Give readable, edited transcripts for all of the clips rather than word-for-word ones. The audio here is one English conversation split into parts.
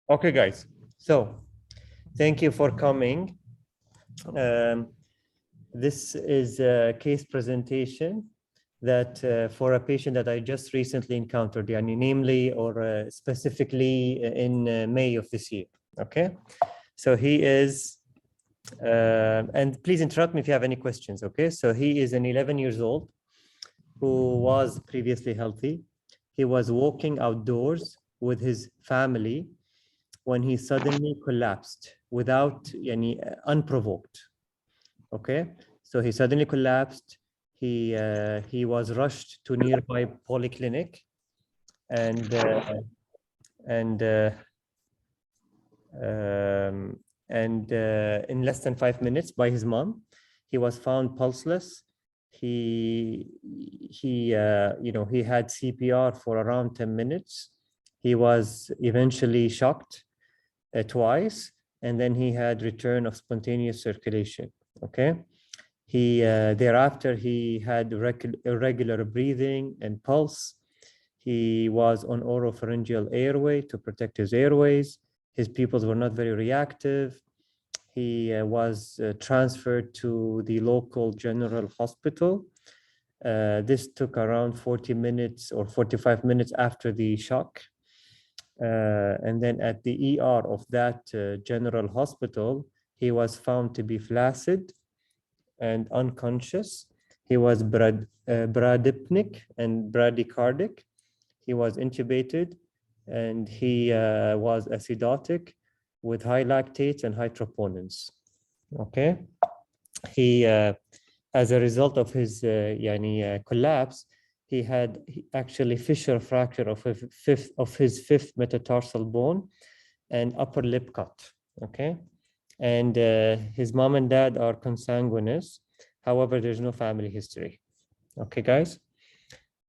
Okay, guys. So thank you for coming. This is a case presentation that for a patient that I just recently encountered, namely or specifically in May of this year. Okay, so he is, and please interrupt me if you have any questions. Okay, so he is an 11 years old who was previously healthy. He was walking outdoors with his family when he suddenly collapsed without any unprovoked. Okay, so he suddenly collapsed. He was rushed to nearby polyclinic, and in less than 5 minutes by his mom, he was found pulseless. He had CPR for around 10 minutes. He was eventually shocked twice, and then he had return of spontaneous circulation. Okay, he thereafter he had irregular breathing and pulse. He was on oropharyngeal airway to protect his airways. His pupils were not very reactive. He was transferred to the local general hospital. This took around 40 minutes or 45 minutes after the shock. And then at the ER of that general hospital, he was found to be flaccid and unconscious. He was bradypneic and bradycardic. He was intubated, and he was acidotic with high lactates and high troponins. Okay, he as a result of his collapse, he had actually fissure fracture of his fifth metatarsal bone and upper lip cut. Okay, and his mom and dad are consanguineous. However, there's no family history. Okay, guys,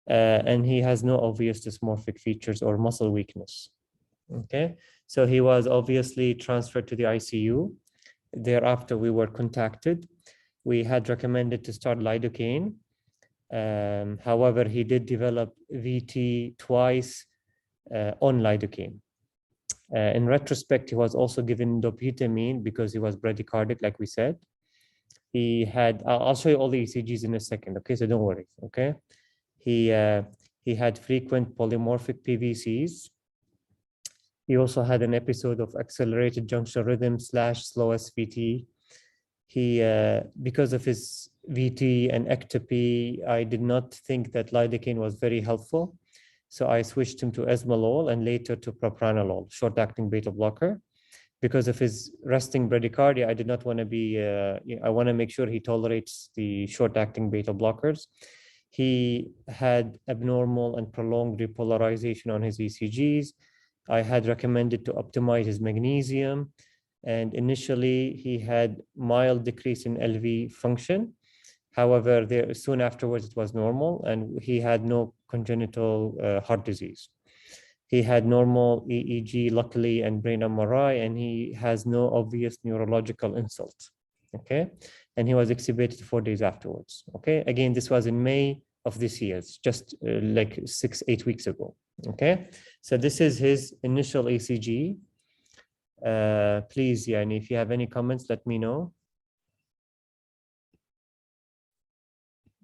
and he has no obvious dysmorphic features or muscle weakness. Okay, so he was obviously transferred to the ICU. Thereafter, we were contacted. We had recommended to start lidocaine. However, he did develop VT twice on lidocaine. In retrospect, he was also given dopamine because he was bradycardic, like we said. He had, I'll show you all the ECGs in a second, okay? So don't worry, okay? He had frequent polymorphic PVCs. He also had an episode of accelerated junctional rhythm / slow SVT. He, because of his VT and ectopy, I did not think that lidocaine was very helpful. So I switched him to esmolol and later to propranolol, short-acting beta blocker. Because of his resting bradycardia, I did not want to be, I want to make sure he tolerates the short-acting beta blockers. He had abnormal and prolonged repolarization on his ECGs. I had recommended to optimize his magnesium. And initially, he had mild decrease in LV function. However, soon afterwards, it was normal, and he had no congenital heart disease. He had normal EEG, luckily, and brain MRI, and he has no obvious neurological insult. Okay, and he was extubated 4 days afterwards. Okay, again, this was in May of this year, it's just like 6-8 weeks ago. Okay, so this is his initial ECG. Please, Yani, if you have any comments, let me know.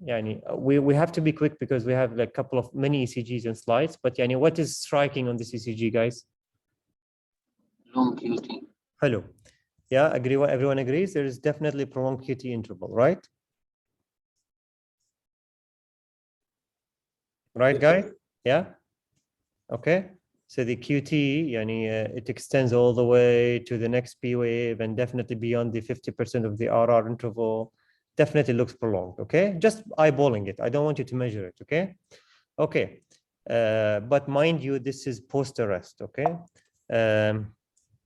Yani, we have to be quick because we have like a couple of many ECGs and slides, but Yani, what is striking on this ECG, guys? Long QT. Hello. Yeah, everyone agrees there is definitely prolonged QT interval, right? Right, guys? Yeah? Okay. So the QT, yani, it extends all the way to the next P wave and definitely beyond the 50% of the RR interval. Definitely looks prolonged, okay? Just eyeballing it. I don't want you to measure it, okay? Okay. But mind you, this is post-arrest, okay?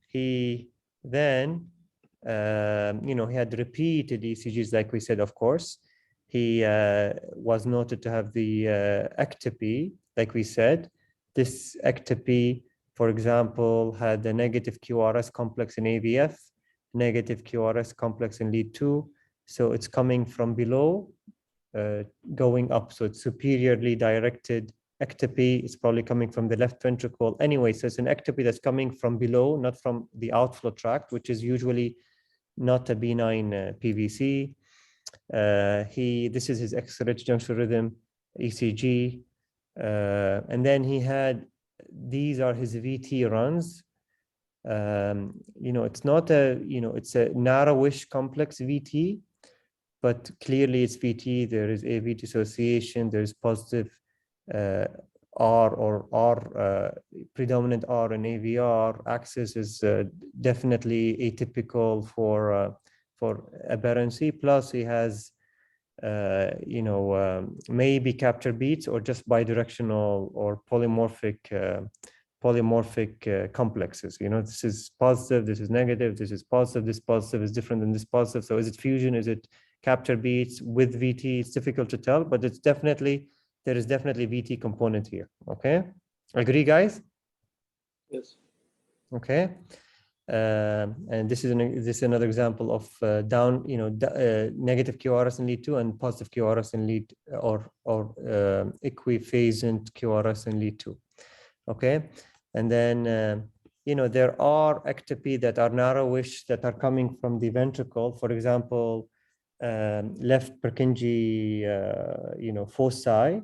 He then, he had repeated ECGs, like we said, of course. He was noted to have the ectopy, like we said. This ectopy, for example, had a negative QRS complex in AVF, negative QRS complex in lead 2. So it's coming from below, going up. So it's superiorly directed ectopy. It's probably coming from the left ventricle. Anyway, so it's an ectopy that's coming from below, not from the outflow tract, which is usually not a benign PVC. This is his X-rich junctional rhythm, ECG. And then he had, these are his VT runs. It's not it's a narrowish complex VT, but clearly it's VT. There is AV dissociation. There's positive R or R, predominant R in AVR. Axis is definitely atypical for aberrancy. Plus he has maybe capture beats or just bidirectional or polymorphic complexes. This is positive, this is negative, this is positive, this positive is different than this positive. So is it fusion? Is it capture beats with VT? It's difficult to tell, but it's definitely, there is definitely VT component here. Okay, agree, guys? Yes. Okay. And this is another example of negative QRS in lead 2 and positive QRS in lead or equiphasent QRS in lead 2. Okay, and then there are ectopy that are narrowish that are coming from the ventricle. For example, left Purkinje foci.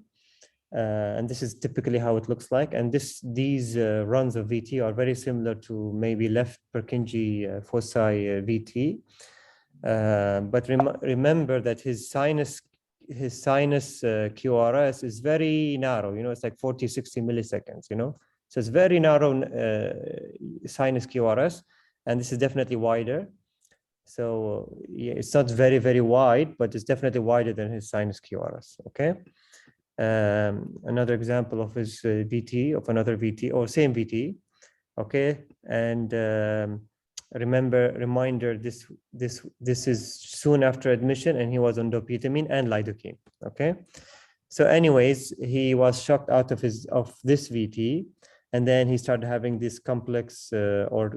And this is typically how it looks like. And these runs of VT are very similar to maybe left Purkinje foci VT. But remember that his sinus QRS is very narrow. It's like 40, 60 milliseconds. So it's very narrow sinus QRS, and this is definitely wider. So yeah, it's not very, very wide, but it's definitely wider than his sinus QRS. Okay. Another example of his VT, of another VT, or same VT. Okay, and reminder, this is soon after admission, and he was on dopamine and lidocaine. Okay, so anyways, he was shocked out of this VT, and then he started having this complex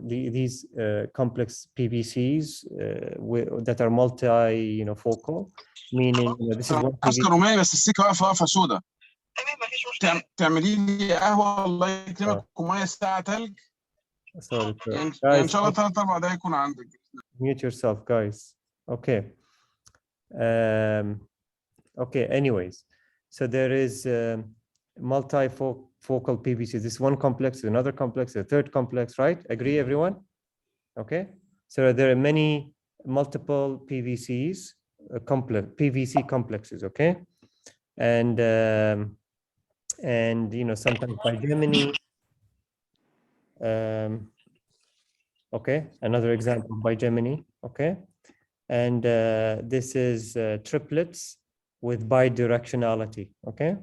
these complex PVCs that are multi focal, meaning this is one عسكر روماني بس السكه واقفه سودة. تعملي لي قهوه الله يكرمك وميه ساعه ثلج. Sorry, يعني guys, ان شاء الله 3-4 دقايق يكون عندك. Mute yourself, guys. Okay. Okay. Anyways, so there is multifocal PVC. This one complex, another complex, a third complex, right? Agree, everyone? Okay. So there are multiple PVCs, PVC complexes. Okay, and sometimes by Gemini. Okay, another example by Gemini. Okay, and this is triplets with bidirectionality. Okay,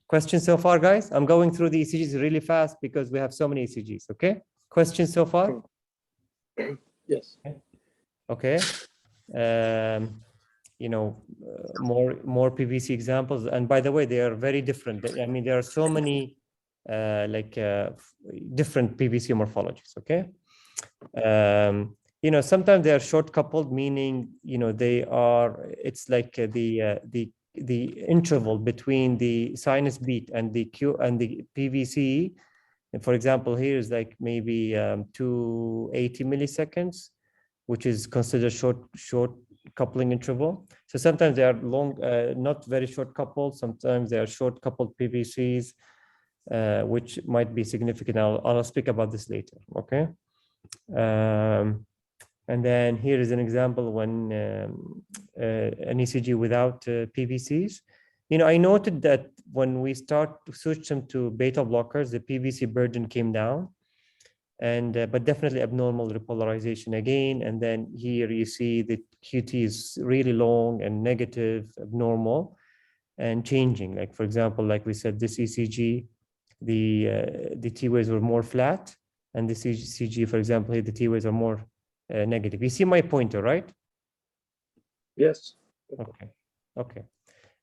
questions so far, guys? I'm going through the ECGs really fast because we have so many ECGs. Okay, questions so far? Yes. Okay. More PVC examples, and by the way, they are very different. I mean, there are so many different PVC morphologies. Okay. Sometimes they are short coupled, meaning it's like the interval between the sinus beat and the PVC. And for example, here is like maybe 280 milliseconds, which is considered short coupling interval. So sometimes they are long, not very short coupled. Sometimes they are short coupled PVCs, which might be significant. I'll speak about this later. Okay. And then here is an example when an ECG without PVCs. I noted that when we start to switch them to beta blockers, the PVC burden came down, but definitely abnormal repolarization again. And then here you see the QT is really long and negative, abnormal, and changing. Like for example, like we said, this ECG, the T waves were more flat, and this ECG, for example, here the T waves are more negative. You see my pointer, right? Yes. Okay. Okay.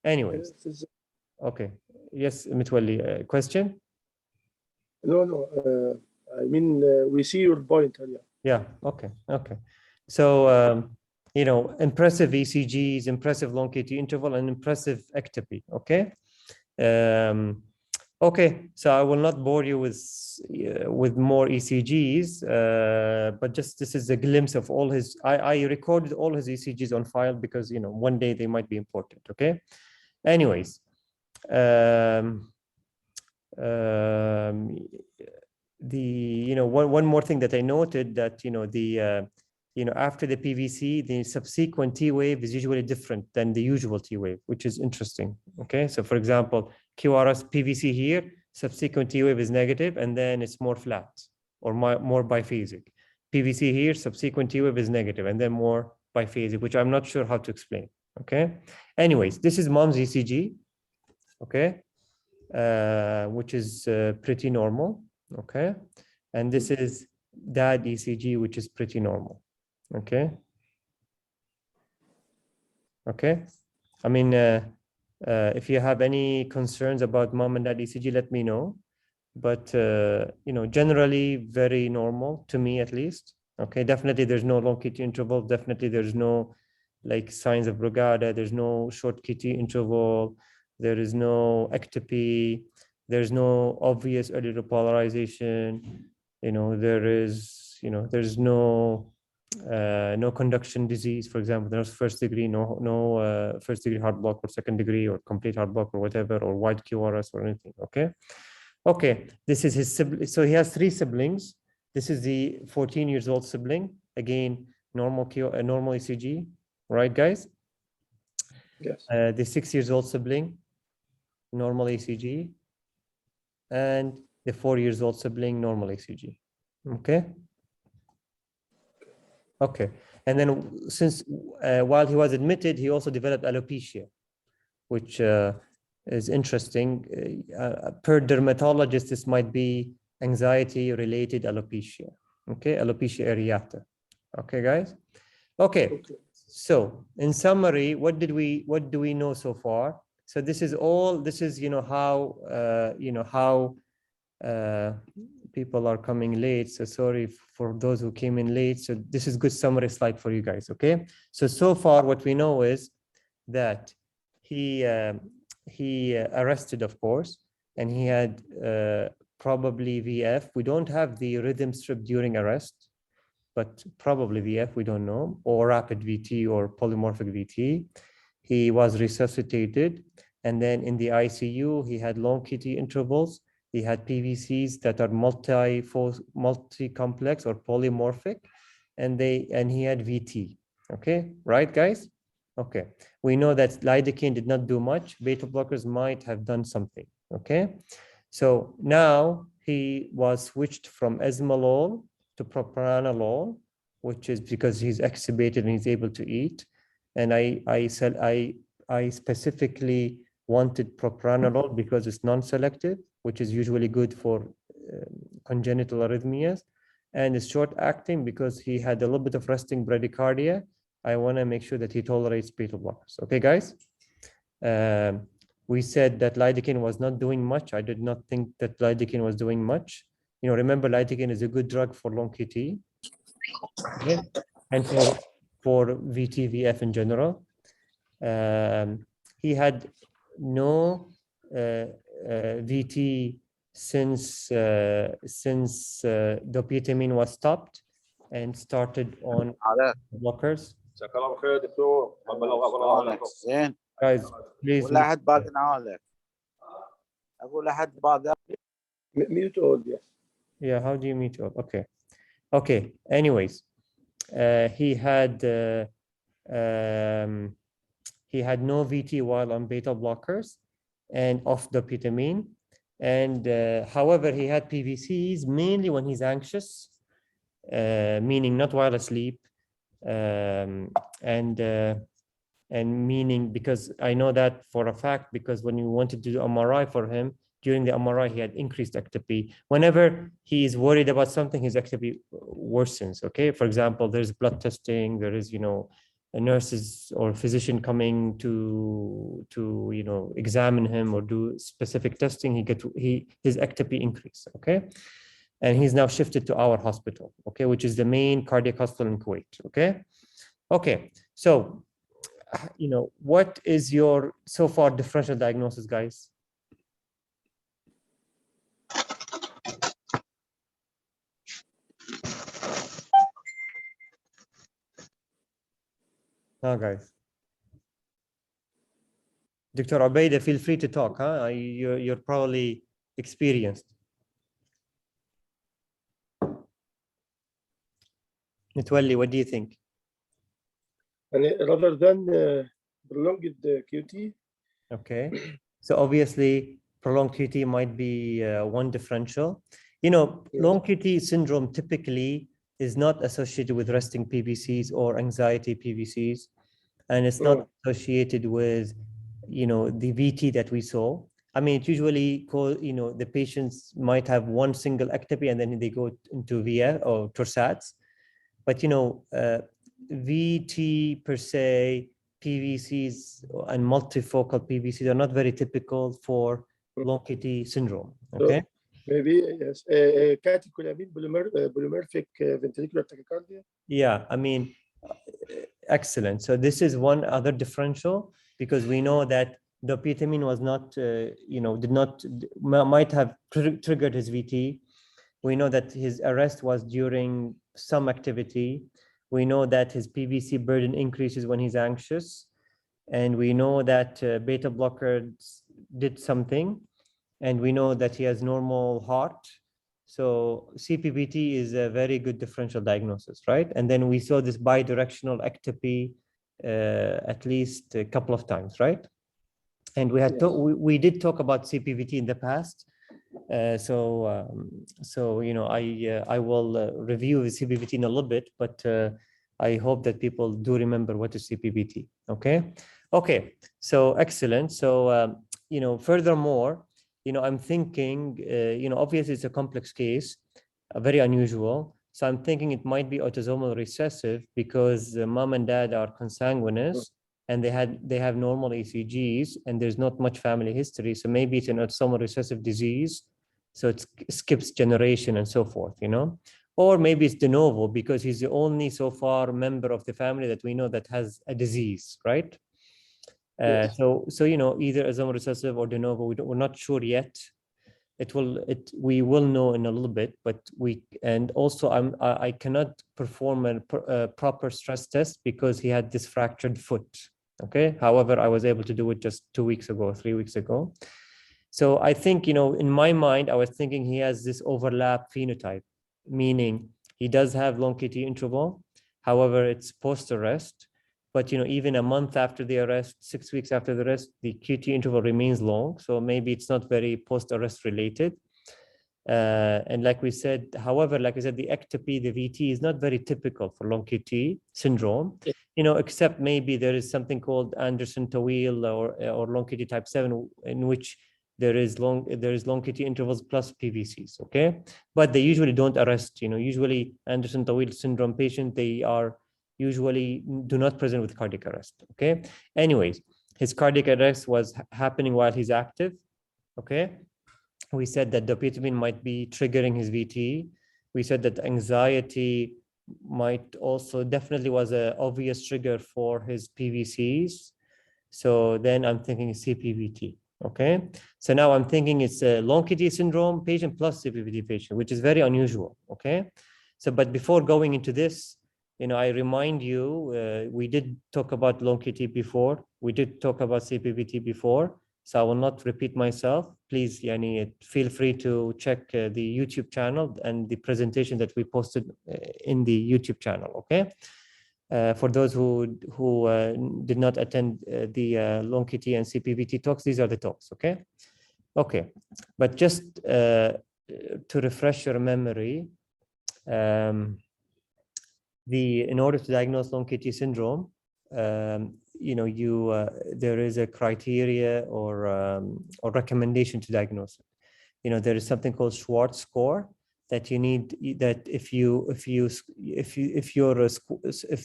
Anyways. Okay. Yes, Mitwalli, question? No. I mean, we see your point. Yeah. Okay. Okay. So, impressive ECGs, impressive long KT interval, and impressive ectopy. Okay. Okay, so I will not bore you with more ECGs, but just this is a glimpse of all his. I recorded all his ECGs on file because one day they might be important. Okay, anyways, one more thing that I noted that after the PVC, the subsequent T wave is usually different than the usual T wave, which is interesting. Okay, so for example, QRS PVC here, subsequent T wave is negative, and then it's more flat or more biphasic. PVC here, subsequent T wave is negative, and then more biphasic, which I'm not sure how to explain. Okay, anyways, this is mom's ECG. Okay, which is pretty normal. Okay, and this is dad ECG, which is pretty normal. Okay. Okay. I mean, if you have any concerns about mom and dad ECG, let me know. But generally very normal to me, at least. Okay. Definitely, there's no long QT interval. Definitely, there's no like signs of brugada. There's no short QT interval. There is no ectopy. There's no obvious early repolarization. There's no conduction disease, for example. There's first degree, no first degree heart block or second degree or complete heart block or whatever, or wide QRS or anything. Okay, this is his sibling. So he has 3 siblings. This is the 14 years old sibling. Again, normal ECG, right, guys? Yes. The 6 years old sibling, normal ECG, and the 4 years old sibling, normal ECG. Okay. Okay, and then since while he was admitted, he also developed alopecia, which is interesting. Per dermatologist, this might be anxiety-related alopecia. Okay, alopecia areata. Okay, guys. Okay. So in summary, what do we know so far? So this is how people are coming late. So sorry for those who came in late. So this is good summary slide for you guys. Okay. So far what we know is that he arrested, of course, and he had probably VF. We don't have the rhythm strip during arrest, but probably VF, we don't know, or rapid VT or polymorphic VT. He was resuscitated. And then in the ICU, he had long QT intervals. He had PVCs that are multi-complex or polymorphic, and he had VT. Okay, right, guys? Okay, we know that lidocaine did not do much. Beta blockers might have done something. Okay, so now he was switched from esmolol to propranolol, which is because he's extubated and he's able to eat. And I specifically wanted propranolol because it's non-selective, which is usually good for congenital arrhythmias, and it's short-acting because he had a little bit of resting bradycardia. I want to make sure that he tolerates beta blockers. Okay, guys? We said that lidocaine was not doing much. I did not think that lidocaine was doing much. Remember, lidocaine is a good drug for long QT, okay? And for VT-VF in general. He had no VT since dopamine was stopped and started on blockers. Guys, please. Mute all, yes. Yeah, how do you mute all? Okay. Okay. Anyways, he had no VT while on beta blockers and off dopamine. And however, he had PVCs mainly when he's anxious, meaning not while asleep, and meaning because I know that for a fact, because when you wanted to do MRI for him, during the MRI, he had increased ectopy. Whenever he is worried about something, his ectopy worsens. Okay, for example, there's blood testing, there is, a nurses or physician coming to examine him or do specific testing, his ectopy increase. Okay, and he's now shifted to our hospital. Okay, which is the main cardiac hospital in Kuwait. Okay. So, what is your so far differential diagnosis, guys? Oh, guys. Dr. Ubaida, feel free to talk, huh? You're probably experienced. Mitwalli, what do you think? And rather than prolonged QT. Okay. So obviously, prolonged QT might be one differential. You know, Yes. long QT syndrome typically is not associated with resting PVCs or anxiety PVCs, and it's not associated with, you know, the VT that we saw. I mean, it usually you know, the patients might have one single ectopy and then they go into VF or torsades. But, you know, VT per se, PVCs and multifocal PVCs are not very typical for long QT syndrome. Okay. So maybe yes, catecholamine polymorphic ventricular tachycardia. Yeah, I mean, excellent. So this is one other differential, because we know that dopamine was not, you know, might have triggered his VT. We know that his arrest was during some activity. We know that his PVC burden increases when he's anxious. And we know that beta blockers did something. And we know that he has normal heart. So CPVT is a very good differential diagnosis, right? And then we saw this bidirectional ectopy at least a couple of times, right? And we had Yes. we did talk about CPVT in the past. So you know, I will review the CPVT in a little bit, but I hope that people do remember what is CPVT. Okay, so excellent. So you know, furthermore, you know, I'm thinking, you know, obviously it's a complex case, very unusual. So I'm thinking it might be autosomal recessive because mom and dad are consanguineous and they have normal ECGs and there's not much family history. So maybe it's an autosomal recessive disease. So it skips generation and so forth, you know, or maybe it's de novo because he's the only so far member of the family that we know that has a disease, right? Yes. So you know, either autosomal recessive or de novo, we're not sure yet. We will know in a little bit, but also I cannot perform a proper stress test because he had this fractured foot. Okay, however, I was able to do it just 2 weeks ago, 3 weeks ago. So I think, you know, in my mind, I was thinking he has this overlap phenotype, meaning he does have long QT interval. However, it's post-arrest. But, you know, even a month after the arrest, 6 weeks after the arrest, the QT interval remains long. So maybe it's not very post-arrest related. And like we said, however, like I said, the ectopy, the VT is not very typical for long QT syndrome, you know, except maybe there is something called Anderson-Tawil or long QT type 7, in which there is long QT intervals plus PVCs, okay? But they usually don't arrest, you know, usually Anderson-Tawil syndrome patient, they are usually do not present with cardiac arrest, okay? Anyways, his cardiac arrest was happening while he's active, okay? We said that dopamine might be triggering his VT. We said that anxiety might also definitely was an obvious trigger for his PVCs. So then I'm thinking CPVT. Okay. So now I'm thinking it's a long QT syndrome patient plus CPVT patient, which is very unusual. Okay. So, but before going into this, you know, I remind you, we did talk about long QT before. We did talk about CPVT before. So I will not repeat myself. Please, Yani, feel free to check the YouTube channel and the presentation that we posted in the YouTube channel. Okay. For those who did not attend the long QT and CPVT talks, these are the talks, okay? Okay, but just to refresh your memory, in order to diagnose long QT syndrome, you know, there is a criteria or recommendation to diagnose it. You know, there is something called Schwartz score that you need, that if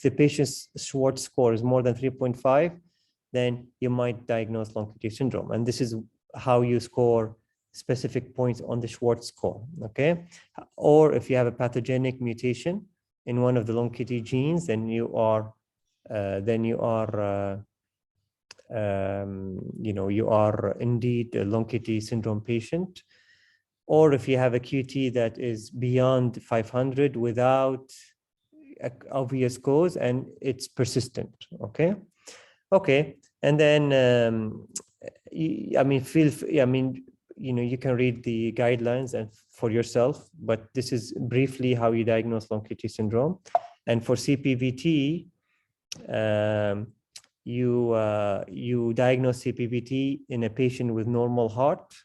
the patient's Schwartz score is more than 3.5, then you might diagnose long QT syndrome. And this is how you score specific points on the Schwartz score, okay? Or if you have a pathogenic mutation in one of the long QT genes, then you are you know, you are indeed a long QT syndrome patient. Or if you have a QT that is beyond 500 without obvious cause and it's persistent. Okay. And then you can read the guidelines and for yourself, but this is briefly how you diagnose long QT syndrome. And for CPVT, you diagnose CPVT in a patient with normal heart,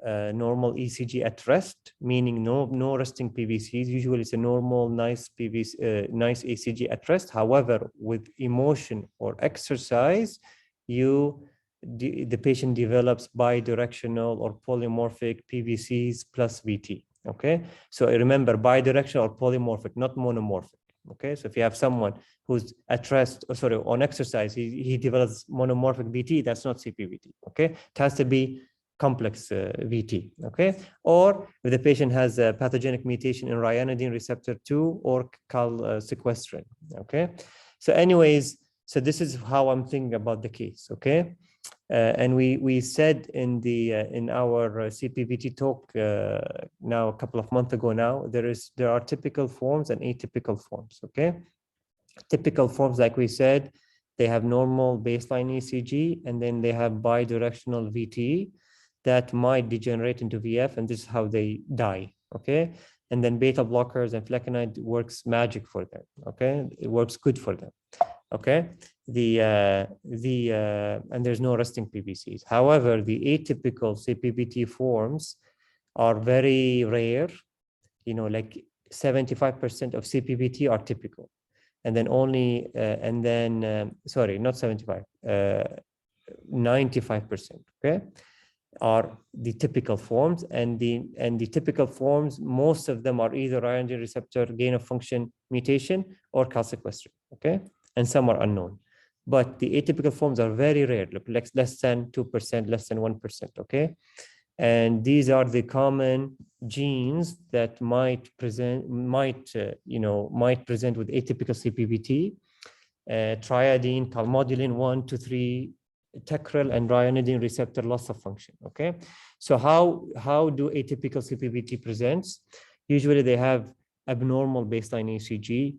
normal ECG at rest, meaning no resting PVCs. Usually it's a normal, nice nice ECG at rest. However, with emotion or exercise, the patient develops bidirectional or polymorphic PVCs plus VT. Okay, so remember, bidirectional or polymorphic, not monomorphic. Okay, so if you have someone who's at rest, on exercise, he develops monomorphic VT, that's not CPVT. Okay, it has to be complex VT. Okay, or if the patient has a pathogenic mutation in ryanodine receptor 2 or calsequestrin. Okay, so anyways, so this is how I'm thinking about the case. Okay. And we said in our CPVT talk now a couple of months ago now, there are typical forms and atypical forms. Okay, typical forms, like we said, they have normal baseline ECG and then they have bidirectional VT that might degenerate into VF, and this is how they die. Okay, and then beta blockers and flecainide works magic for them. Okay, it works good for them. Okay, and there's no resting PVCs. However, the atypical CPVT forms are very rare. Like 75% of CPVT are typical, and then only sorry, not 75, 95%. Okay, are the typical forms, and the typical forms, most of them are either ryanodine receptor gain of function mutation or calsequestrin. Okay, and some are unknown, but the atypical forms are very rare, like less than 2%, less than 1%. Okay, and these are the common genes that might present with atypical CPVT: triadine, calmodulin 1 to 3, TECRL, and ryanodine receptor loss of function. Okay, so how do atypical CPVT presents? Usually they have abnormal baseline ECG.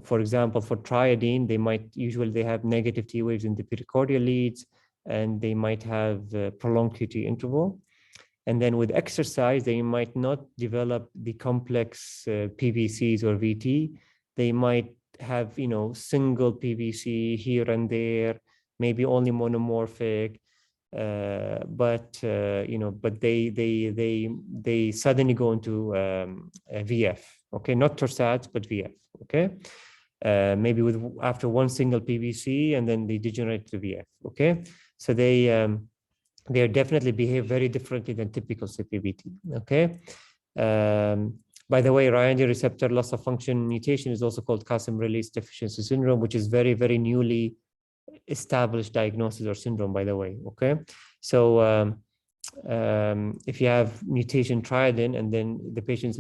For example, for triadine, they have negative T waves in the pericardial leads, and they might have prolonged QT interval. And then with exercise, they might not develop the complex PVCs or VT. They might have, single PVC here and there, maybe only monomorphic, but they suddenly go into VF. Okay, not torsades, but VF. Okay, maybe after one single PVC, and then they degenerate to VF. Okay, so they definitely behave very differently than typical CPVT. Okay, by the way, ryanodine receptor loss of function mutation is also called calcium release deficiency syndrome, which is very, very newly established diagnosis or syndrome, by the way. Okay, so if you have mutation triadine and then the patient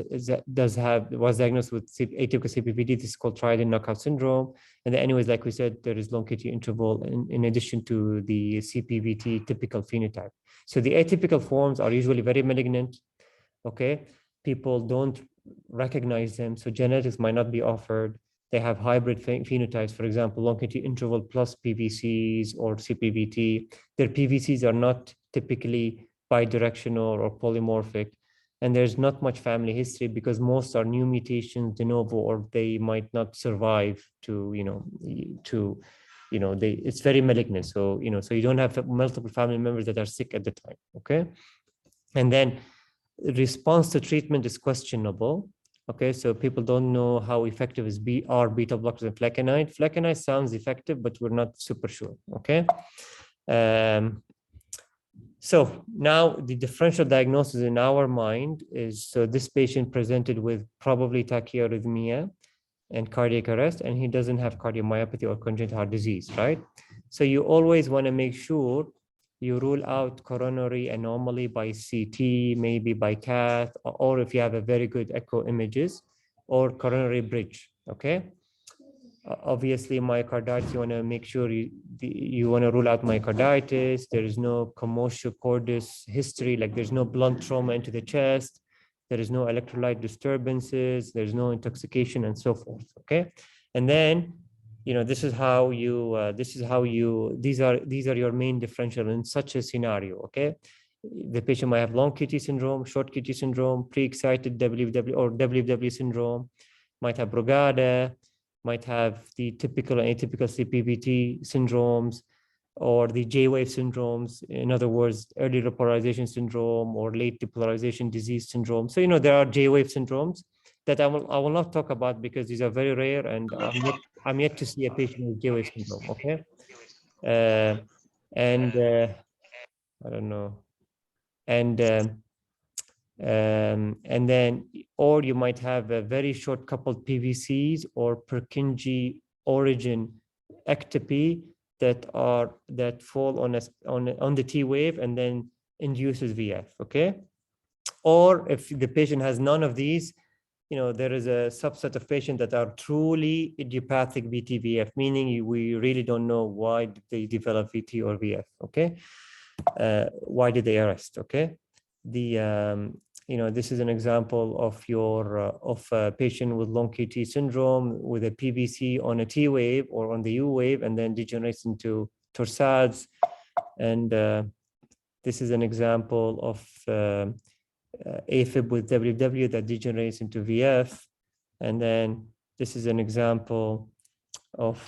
was diagnosed with atypical CPVT, this is called triadine knockout syndrome. And then anyways, like we said, there is long QT interval in addition to the CPVT typical phenotype. So the atypical forms are usually very malignant. Okay, people don't recognize them, so genetics might not be offered. They have hybrid phenotypes, for example, long QT interval plus PVCs or CPVT. Their PVCs are not typically bidirectional or polymorphic, and there's not much family history because most are new mutations de novo, or they might not survive it's very malignant. So so you don't have multiple family members that are sick at the time. Okay, and then response to treatment is questionable. Okay, so people don't know how effective is beta blockers and flecainide. Flecainide sounds effective, but we're not super sure. Okay. So now the differential diagnosis in our mind is, so this patient presented with probably tachyarrhythmia and cardiac arrest, and he doesn't have cardiomyopathy or congenital heart disease, right? So you always want to make sure you rule out coronary anomaly by CT, maybe by cath, or if you have a very good echo images, or coronary bridge. Okay. Obviously, myocarditis, you want to make sure you want to rule out myocarditis. There is no commotio cordis history, like there's no blunt trauma into the chest. there is no electrolyte disturbances, there's no intoxication, and so forth. Okay, and then this is how you these are your main differential in such a scenario. Okay, the patient might have long QT syndrome, short QT syndrome, pre-excited WFW or WFW syndrome, might have Brugada, might have the typical and atypical CPVT syndromes, or the J-wave syndromes, in other words, early repolarization syndrome or late depolarization disease syndrome. So, there are J-wave syndromes that I will not talk about because these are very rare, and I'm yet to see a patient with J-wave syndrome, okay? I don't know. And then, or you might have a very short coupled PVCs or Purkinje origin ectopy that fall on the T wave and then induces VF, okay? Or if the patient has none of these, there is a subset of patients that are truly idiopathic VT-VF, meaning we really don't know why did they develop VT or VF, okay? Why did they arrest, okay? This is an example of a patient with long QT syndrome with a PVC on a T wave or on the U wave, and then degenerates into torsades. And this is an example of AFib with WW that degenerates into VF. And then this is an example of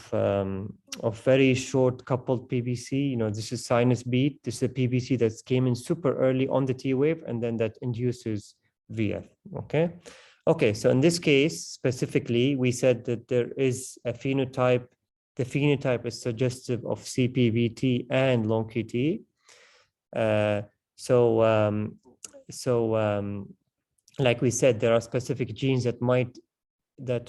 very short coupled PVC. This is sinus beat. This is a PVC that came in super early on the T wave, and then that induces VF. Okay. So in this case specifically, we said that there is a phenotype. The phenotype is suggestive of CPVT and long QT. Like we said, there are specific genes that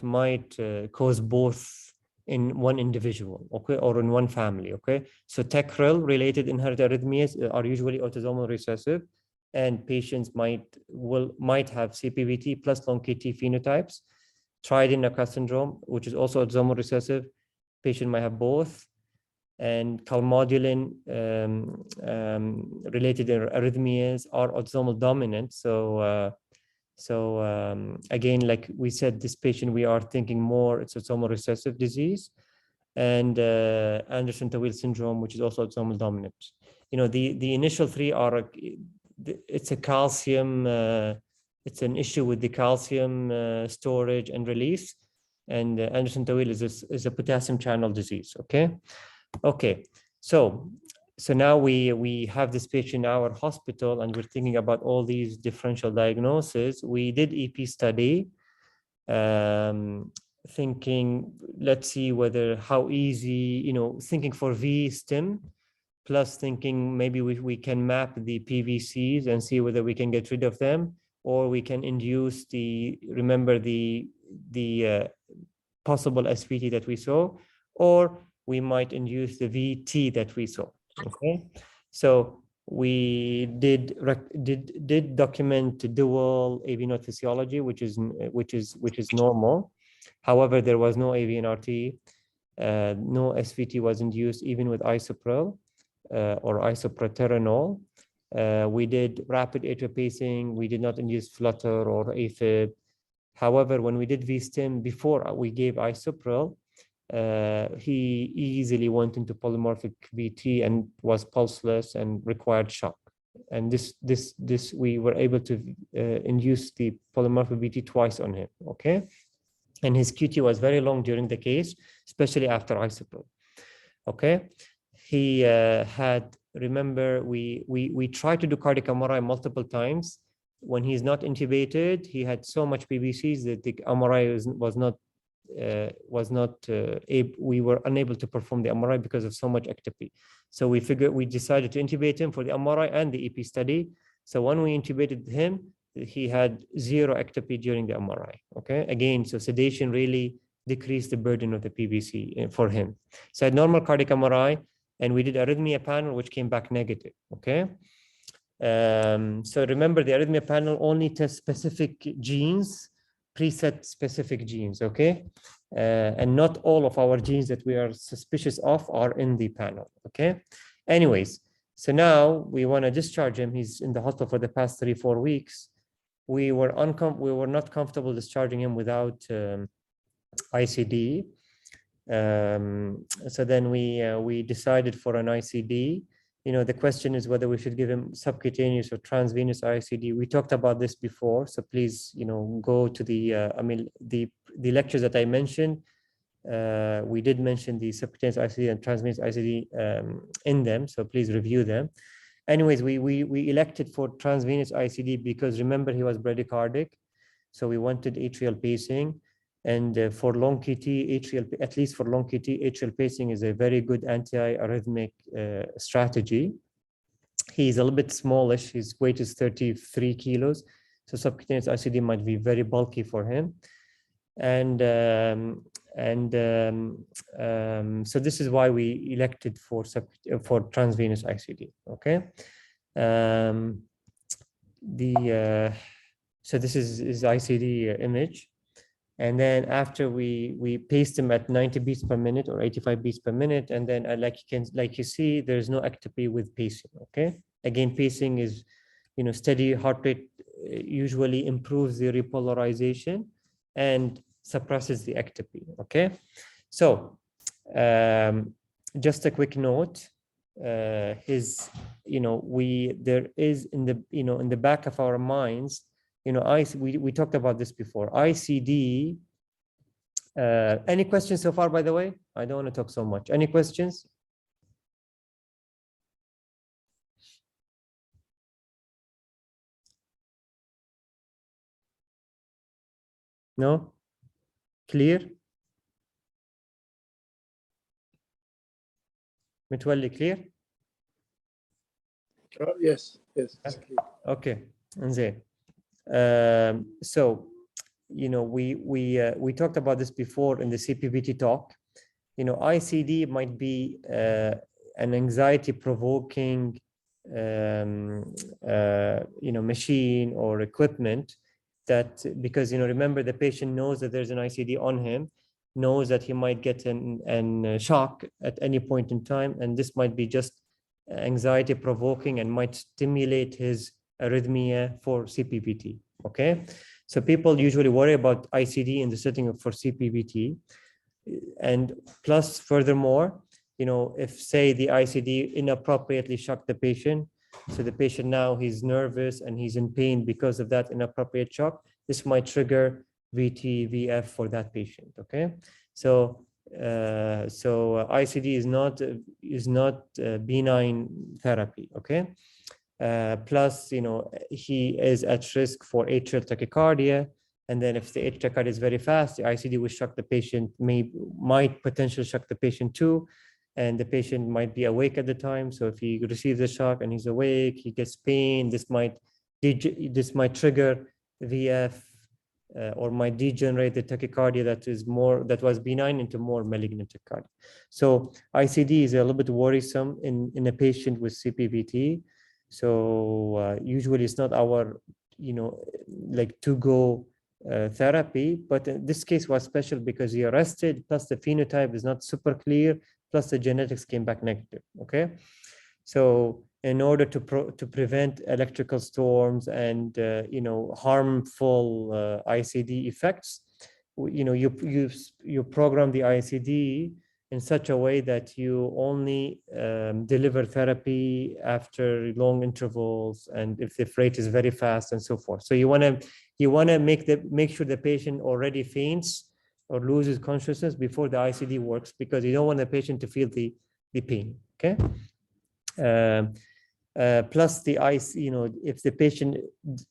might cause both in one individual, okay, or in one family, okay? So TECRL related inherited arrhythmias are usually autosomal recessive, and patients might have CPVT plus long QT phenotypes. Triad-Nakas syndrome, which is also autosomal recessive, patient might have both. And calmodulin related arrhythmias are autosomal dominant. So again, like we said, this patient, we are thinking more it's autosomal recessive disease. And Anderson-Tawil syndrome, which is also autosomal dominant. The initial three are, it's a calcium, it's an issue with the calcium storage and release. And Anderson-Tawil is a potassium channel disease, okay? Okay, so now we have this patient in our hospital, and we're thinking about all these differential diagnoses. We did EP study, thinking, let's see how easy, thinking for V-stim, plus thinking maybe we can map the PVCs and see whether we can get rid of them, or we can induce the possible SVT that we saw, or we might induce the VT that we saw. Okay, so we did document dual AV node physiology, which is normal. However, there was no AVNRT, no SVT was induced even with isoprel or isoproterenol. We did rapid atrial pacing. We did not induce flutter or AFib. However, when we did V-stim before we gave isoprel, he easily went into polymorphic VT and was pulseless and required shock. And this we were able to induce the polymorphic VT twice on him, okay? And his QT was very long during the case, especially after isoprel, okay? He remember, we tried to do cardiac MRI multiple times. When he's not intubated, he had so much PVCs that the MRI we were unable to perform the MRI because of so much ectopy. So we decided to intubate him for the MRI and the EP study. So when we intubated him, he had 0 ectopy during the MRI, okay? Again, so sedation really decreased the burden of the PVC for him. So I had normal cardiac MRI, and we did arrhythmia panel, which came back negative, okay? So remember, the arrhythmia panel only tests specific genes, preset specific genes, okay? And not all of our genes that we are suspicious of are in the panel, okay? Anyways, so now we want to discharge him. He's in the hospital for the past 3-4 weeks. we were not comfortable discharging him without ICD. So then we decided for an ICD. The question is whether we should give him subcutaneous or transvenous ICD. We talked about this before, so please, go to the lectures that I mentioned. We did mention the subcutaneous ICD and transvenous ICD in them, so please review them. Anyways, we elected for transvenous ICD because remember he was bradycardic, so we wanted atrial pacing. And for long QT, at least for long QT, atrial pacing is a very good anti-arrhythmic strategy. He's a little bit smallish. His weight is 33 kilos. So subcutaneous ICD might be very bulky for him. And so this is why we elected for transvenous ICD. Okay. So this is ICD image. And then after we paced him at 90 beats per minute or 85 beats per minute, and then like you see, there's no ectopy with pacing. Okay. Again, pacing is, steady heart rate usually improves the repolarization and suppresses the ectopy. Okay. So just a quick note. There is in the back of our minds. We talked about this before. ICD. Any questions so far, by the way? I don't want to talk so much. Any questions? No? Clear? Mitwalli, clear? Yes, it's clear. Okay. So, we talked about this before in the CPVT talk. ICD might be an anxiety-provoking, machine or equipment that, because remember, the patient knows that there's an ICD on him, knows that he might get an shock at any point in time, and this might be just anxiety-provoking and might stimulate his arrhythmia for CPVT. Okay, so people usually worry about ICD in the setting for CPVT, and plus furthermore, if say the ICD inappropriately shocked the patient, so the patient now he's nervous and he's in pain because of that inappropriate shock, this might trigger VT, VF for that patient. Okay, so ICD is not benign therapy. Okay. Plus, he is at risk for atrial tachycardia, and then if the atrial tachycardia is very fast, the ICD will shock the patient, might potentially shock the patient too, and the patient might be awake at the time. So if he receives the shock and he's awake, he gets pain, this might trigger VF or might degenerate the tachycardia that was benign into more malignant tachycardia. So ICD is a little bit worrisome in a patient with CPVT. So usually it's not our, to-go therapy, but in this case was special because he arrested, plus the phenotype is not super clear, plus the genetics came back negative. Okay, so in order to prevent electrical storms and harmful ICD effects, you program the ICD in such a way that you only deliver therapy after long intervals, and if the rate is very fast and so forth. So you want to make sure the patient already faints or loses consciousness before the ICD works, because you don't want the patient to feel the pain. Okay. Plus the if the patient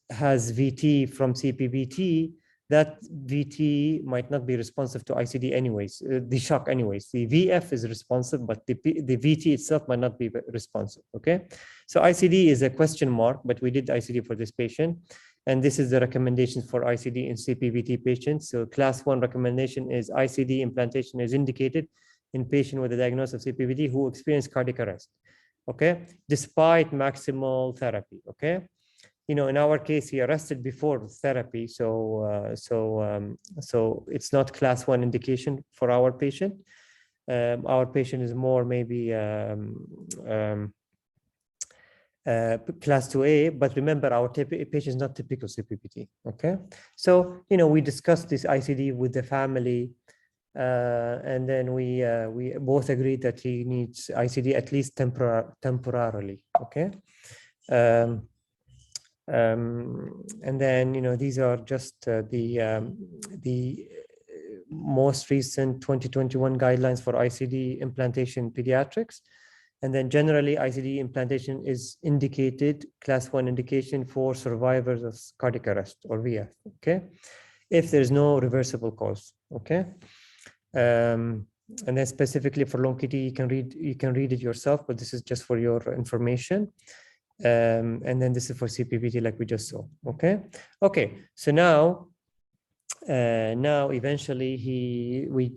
has VT from CPVT, that VT might not be responsive to ICD anyways, the shock anyways. The VF is responsive, but the VT itself might not be responsive. Okay, so ICD is a question mark, but we did ICD for this patient, and this is the recommendations for ICD in CPVT patients. So class 1 recommendation is ICD implantation is indicated in patient with a diagnosis of CPVT who experience cardiac arrest. Okay, despite maximal therapy. Okay. In our case, he arrested before therapy, so it's not class 1 indication for our patient. Our patient is more maybe class 2A, but remember our patient is not typical CPPT, okay? So, you know, we discussed this ICD with the family, and then we both agreed that he needs ICD at least temporarily, okay? And then, you know, these are just the most recent 2021 guidelines for ICD implantation in pediatrics. And then generally ICD implantation is indicated, class 1 indication for survivors of cardiac arrest or VF, okay? If there's no reversible cause, okay? And then specifically for long QT, you can read it yourself, but this is just for your information. And then this is for CPPT like we just saw, okay? Okay, so now eventually we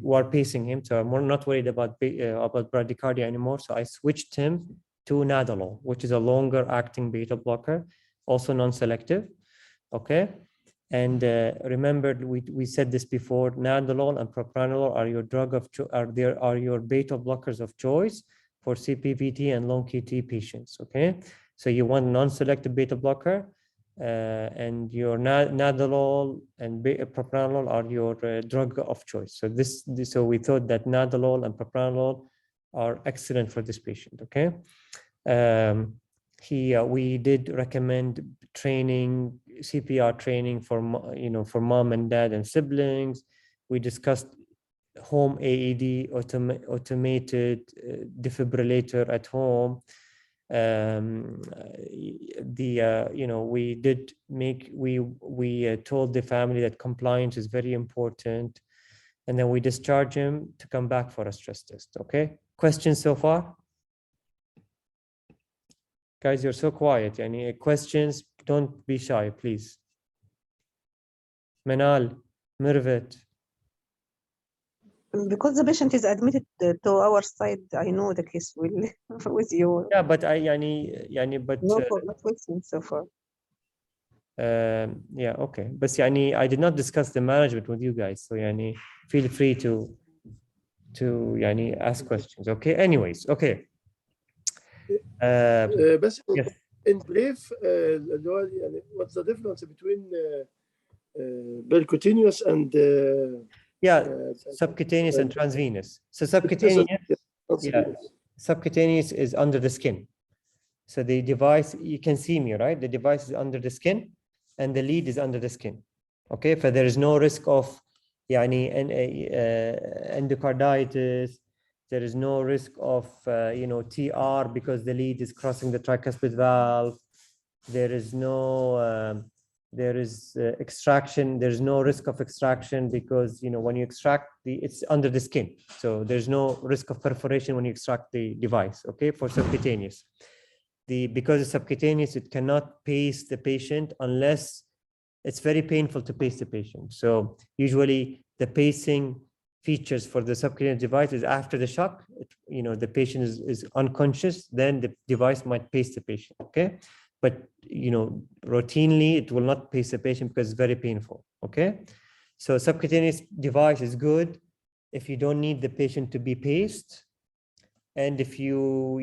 were pacing him, so I'm not worried about bradycardia anymore. So I switched him to nadolol, which is a longer acting beta blocker, also non-selective, okay? And remember, we said this before, nadolol and propranolol are your are your beta blockers of choice for CPVT and long QT patients, okay? So you want non-selective beta blocker, and your nadolol and propranolol are your drug of choice. So so we thought that nadolol and propranolol are excellent for this patient, okay? We did recommend training, CPR training for mom and dad and siblings. We discussed home AED, automated defibrillator at home. We told the family that compliance is very important, and then we discharge him to come back for a stress test. Okay, questions so far? Guys, you're so quiet. Any questions? Don't be shy, please. Manal, Mirvet. Because the patient is admitted to our side, I know the case will with you. Yeah, but but no questions so far. Yeah, okay. But I did not discuss the management with you guys, so feel free to ask questions. Okay. Anyways, okay. بس yes. in brief, what's the difference between percutaneous and subcutaneous and transvenous. So subcutaneous is under the skin. So the device, you can see me, right? The device is under the skin and the lead is under the skin. Okay, so there is no risk of endocarditis. There is no risk of TR because the lead is crossing the tricuspid valve. There is no extraction. There's no risk of extraction because when you extract it's under the skin, so there's no risk of perforation when you extract the device. Okay, for subcutaneous, because it's subcutaneous, it cannot pace the patient unless it's very painful to pace the patient. So usually the pacing features for the subcutaneous device is after the shock. The patient is unconscious, then the device might pace the patient. Okay. But routinely it will not pace the patient because it's very painful. Okay, so subcutaneous device is good if you don't need the patient to be paced, and if you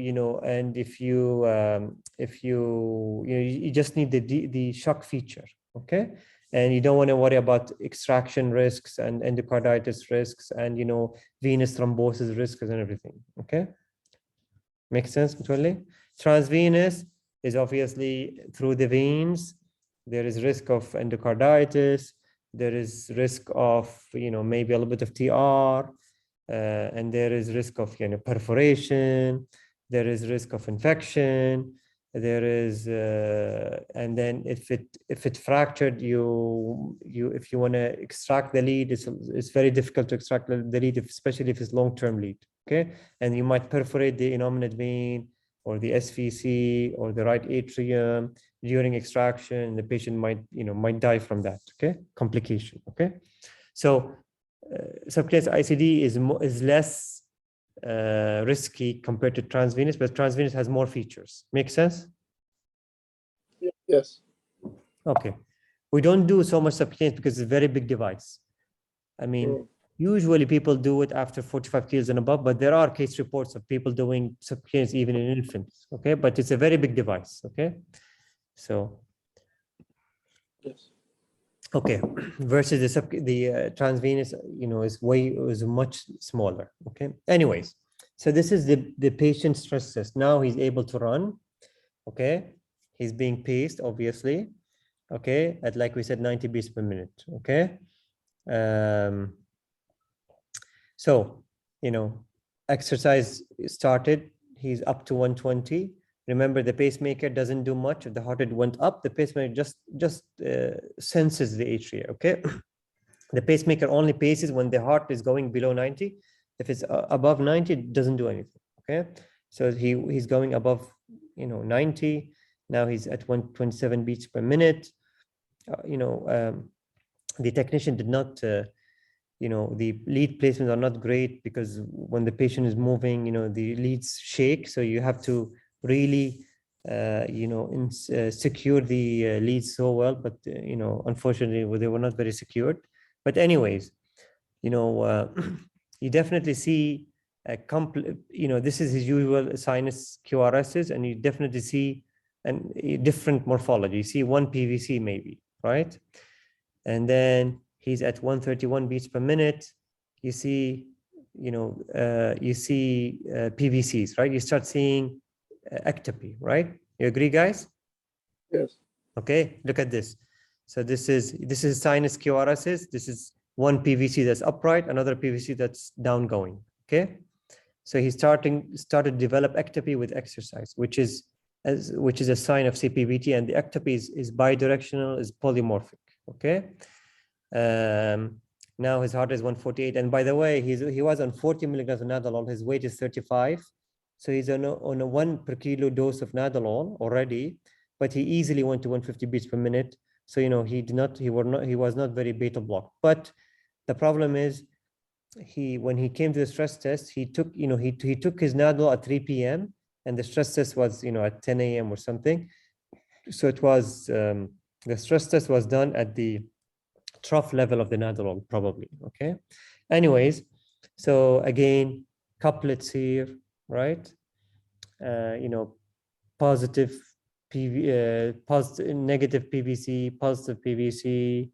just need the shock feature. Okay, and you don't want to worry about extraction risks and endocarditis risks and venous thrombosis risks and everything. Okay, makes sense, Mutwalli? Transvenous is obviously through the veins. There is risk of endocarditis. There is risk of maybe a little bit of TR, and there is risk of perforation. There is risk of infection. There is and then if it fractured, if you want to extract the lead, it's very difficult to extract the lead, especially if it's long-term lead. Okay, and you might perforate the innominate vein or the SVC or the right atrium during extraction. The patient might die from that. Okay, complication. Okay, so subcutaneous ICD is less risky compared to transvenous, but transvenous has more features. Make sense? Yes. Okay, we don't do so much subcutaneous because it's a very big device. I mean, Usually people do it after 45 kilos and above, but there are case reports of people doing subcutaneous even in infants, okay? But it's a very big device, okay? So, Yes. okay, versus the transvenous, is much smaller, okay? Anyways, so this is the patient stress test. Now he's able to run, okay? He's being paced, obviously, okay? At, like we said, 90 beats per minute, okay? So, exercise started, he's up to 120. Remember, the pacemaker doesn't do much. If the heart rate went up, the pacemaker just senses the atria, okay? The pacemaker only paces when the heart is going below 90. If it's above 90, it doesn't do anything, okay? So he's going above, 90. Now he's at 127 beats per minute. The technician did not, the lead placements are not great because when the patient is moving, the leads shake. So you have to really, secure the leads so well. But, unfortunately, they were not very secured. But anyways, you definitely see this is his usual sinus QRSs, and you definitely see a different morphology. You see one PVC maybe, right? And then he's at 131 beats per minute. You see, PVCs, right? You start seeing ectopy, right? You agree, guys? Yes. Okay, look at this. So this is sinus QRSs. This is one PVC that's upright, another PVC that's downgoing. Okay, so he started to develop ectopy with exercise, which is a sign of CPVT, and the ectopy is bidirectional, is polymorphic. Okay. Now his heart is 148, and by the way, he was on 40 milligrams of nadolol. His weight is 35, so he's on a 1 per kilo dose of nadolol already, but he easily went to 150 beats per minute. So he was not very beta blocked. But the problem is, when he came to the stress test, he took his nadolol at 3 p.m. and the stress test was at 10 a.m. or something. So it was the stress test was done at the trough level of the nadolol, probably. Okay. Anyways, so again, couplets here, right? Positive positive, negative PVC, positive PVC,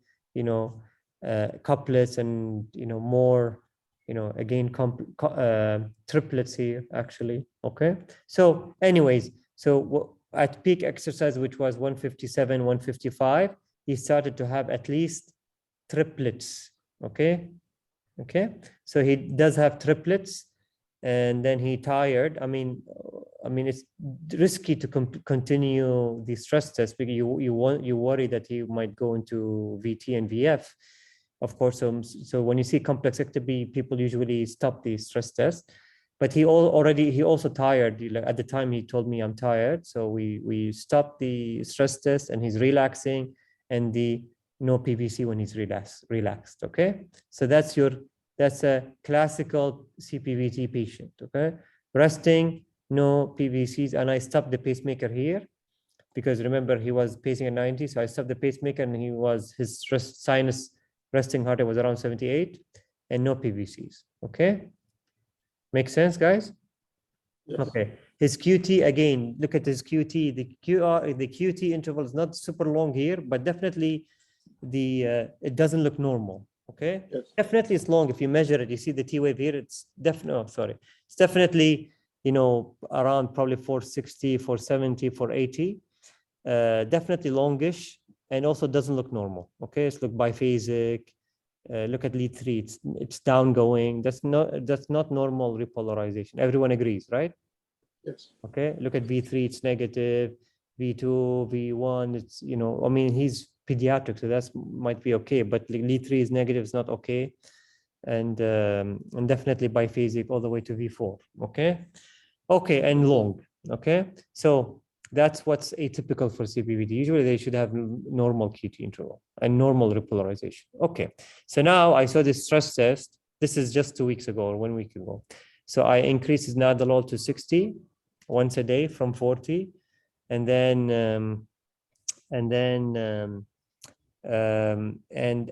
couplets, and more, again, triplets here actually. Okay. So anyways, so at peak exercise, which was 157, 155, he started to have at least triplets. Okay. So he does have triplets, and then he tired. I mean it's risky to continue the stress test because you worry that he might go into VT and VF, of course. So when you see complex ectopy, people usually stop the stress test. But he also tired. At the time, he told me, I'm tired. So we stopped the stress test, and he's relaxing, and the no PVC when he's relaxed. Okay, so that's a classical CPVT patient. Okay, resting, no PVCs, and I stopped the pacemaker here because remember he was pacing at 90, so I stopped the pacemaker, and his sinus resting heart rate was around 78, and no PVCs. Okay, makes sense, guys? Yes. Okay, his QT, again, look at his QT. The QT interval is not super long here, but definitely it doesn't look normal. Okay. Yes. Definitely it's long. If you measure it, you see the T wave here. It's definitely it's definitely around probably 460, 470, 480. Definitely longish, and also doesn't look normal. Okay, it's look biphasic. Look at lead 3. It's downgoing. That's not normal repolarization. Everyone agrees, right? Yes. Okay. Look at V3. It's negative. V2, V1. It's he's pediatric, so that might be okay. But lead 3 is negative. It's not okay. And definitely biphasic all the way to V4. Okay. Okay, and long. Okay. So that's what's atypical for CPVT. Usually they should have normal QT interval and normal repolarization. Okay, so now I saw this stress test. This is just 2 weeks ago or 1 week ago. So I increased his nadolol to 60 once a day from 40, and then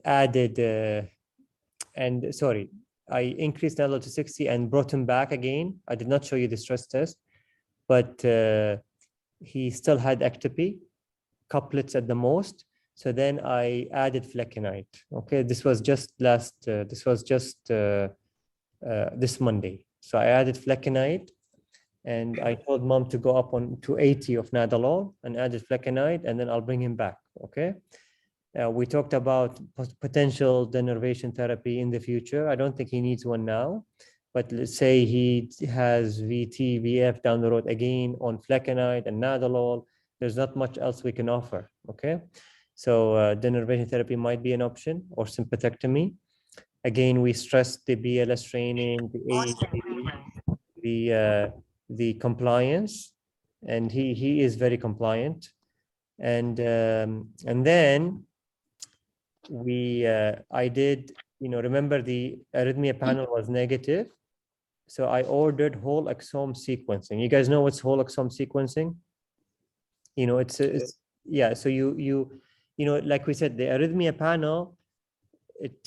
added I increased Nadal to 60 and brought him back again. I did not show you the stress test, but he still had ectopy, couplets at the most. So then I added flecainide. Okay, this was just this Monday. So I added flecainide, and I told mom to go up on to 80 of nadolol and added flecainide, and then I'll bring him back. Okay. We talked about potential denervation therapy in the future. I don't think he needs one now, but let's say he has VT, VF down the road again on flecainide and nadolol. There's not much else we can offer. Okay. So denervation therapy might be an option, or sympathectomy. Again, we stressed the BLS training, the compliance, and he is very compliant. And then I did, remember the arrhythmia panel was negative, so I ordered whole exome sequencing. You guys know what's whole exome sequencing? It's yeah. So like we said, the arrhythmia panel, it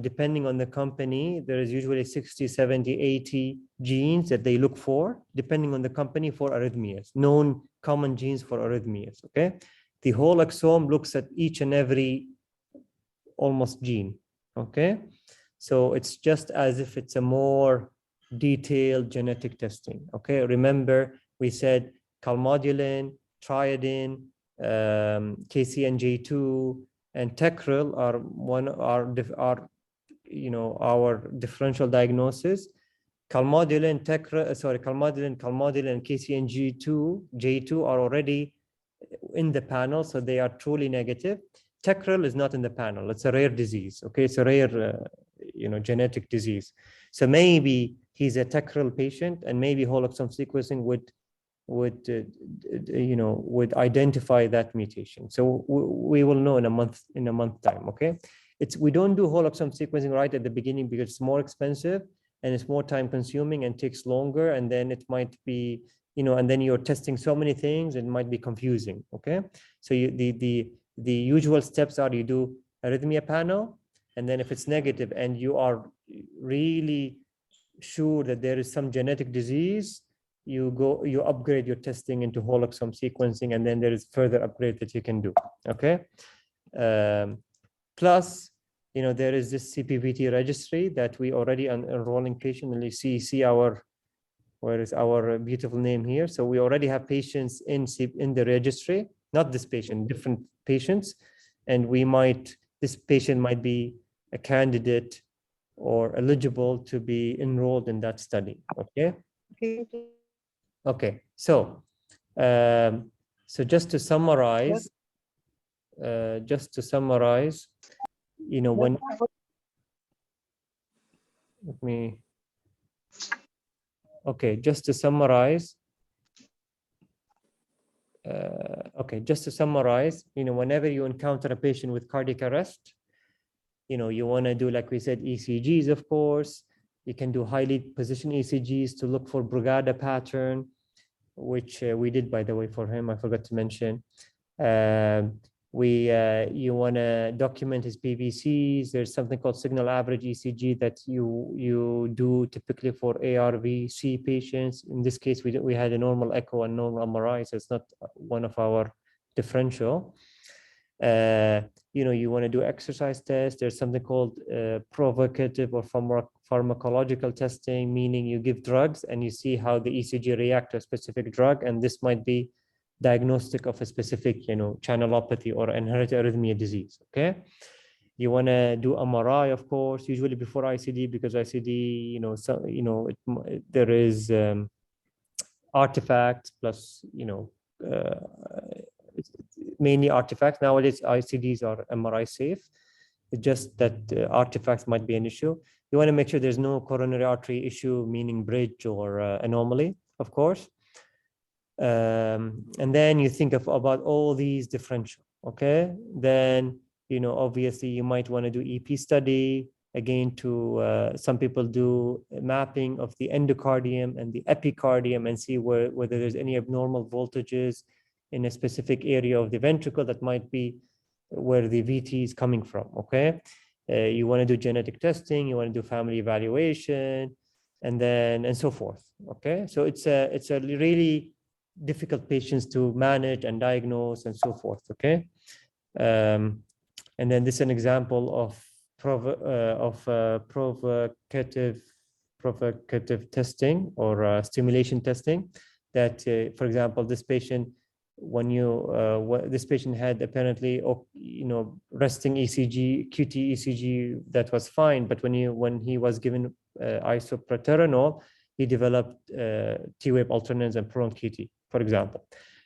depending on the company, there is usually 60, 70, 80 genes that they look for, depending on the company, for arrhythmias, known common genes for arrhythmias. Okay, the whole exome looks at each and every almost gene. Okay, so it's just as if it's a more detailed genetic testing. Okay, remember we said calmodulin, triadin, KCNJ2, and TECRL are our differential diagnosis. Calmodulin, calmodulin, and KCNJ2 are already in the panel, so they are truly negative. TECRL is not in the panel. It's a rare disease. Okay, it's a rare, genetic disease. So maybe he's a TECRL patient, and maybe whole exome sequencing would identify that mutation. So we will know in a month time. Okay, we don't do whole exome sequencing right at the beginning because it's more expensive and it's more time consuming and takes longer, and then it might be, and then you're testing so many things, it might be confusing. Okay, so the usual steps are you do arrhythmia panel, and then if it's negative and you are really sure that there is some genetic disease, you upgrade your testing into whole exome sequencing, and then there is further upgrade that you can do. Okay, plus there is this CPVT registry that we already are enrolling patients, and you see where is our beautiful name here. So we already have patients in the registry, not this patient, different patients, and this patient might be a candidate or eligible to be enrolled in that study. Okay. Okay. So just to summarize, when just to summarize, whenever you encounter a patient with cardiac arrest, you want to do, like we said, ECGs, of course. You can do highly positioned ECGs to look for Brugada pattern, which we did, by the way, for him. I forgot to mention. You want to document his PVCs. There's something called signal average ECG that you do typically for ARVC patients. In this case, we had a normal echo and normal MRI, so it's not one of our differential. You want to do exercise tests. There's something called provocative or pharmacological testing, meaning you give drugs and you see how the ECG react to a specific drug, and this might be diagnostic of a specific, channelopathy or inherited arrhythmia disease. Okay, you want to do MRI, of course, usually before ICD, because ICD, there is artifacts plus, mainly artifacts. Nowadays, ICDs are MRI safe. It's just that artifacts might be an issue. You want to make sure there's no coronary artery issue, meaning bridge or anomaly, of course. And then you think about all these differential. Okay, then obviously you might want to do EP study again. To some people do mapping of the endocardium and the epicardium and see whether there's any abnormal voltages in a specific area of the ventricle that might be where the VT is coming from. Okay, You want to do genetic testing, you want to do family evaluation, and so forth. Okay, so it's a really difficult patients to manage and diagnose and so forth. Okay, and then this is an example of provocative testing or stimulation testing. That, for example, this patient, when this patient had apparently, resting ECG, QT ECG, that was fine, but when he was given isoproterenol, he developed T-wave alternance and prolonged QT, for example.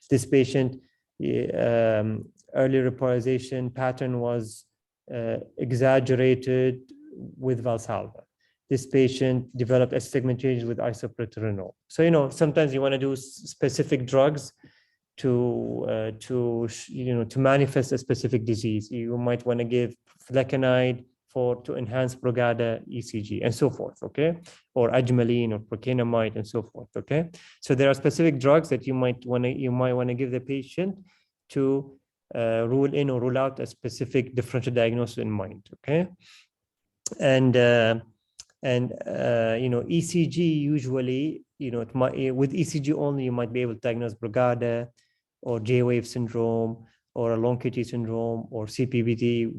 This patient, early repolarization pattern was exaggerated with Valsalva. This patient developed astigmatism with isoproterenol. So, sometimes you want to do specific drugs to manifest a specific disease. You might want to give flecainide to enhance Brugada ECG and so forth, okay? Or agmaline or procainamide and so forth, okay? So there are specific drugs that you might want to give the patient to rule in or rule out a specific differential diagnosis in mind, okay? And ECG usually, with ECG only, you might be able to diagnose Brugada or J-wave syndrome or a long QT syndrome or CPVT,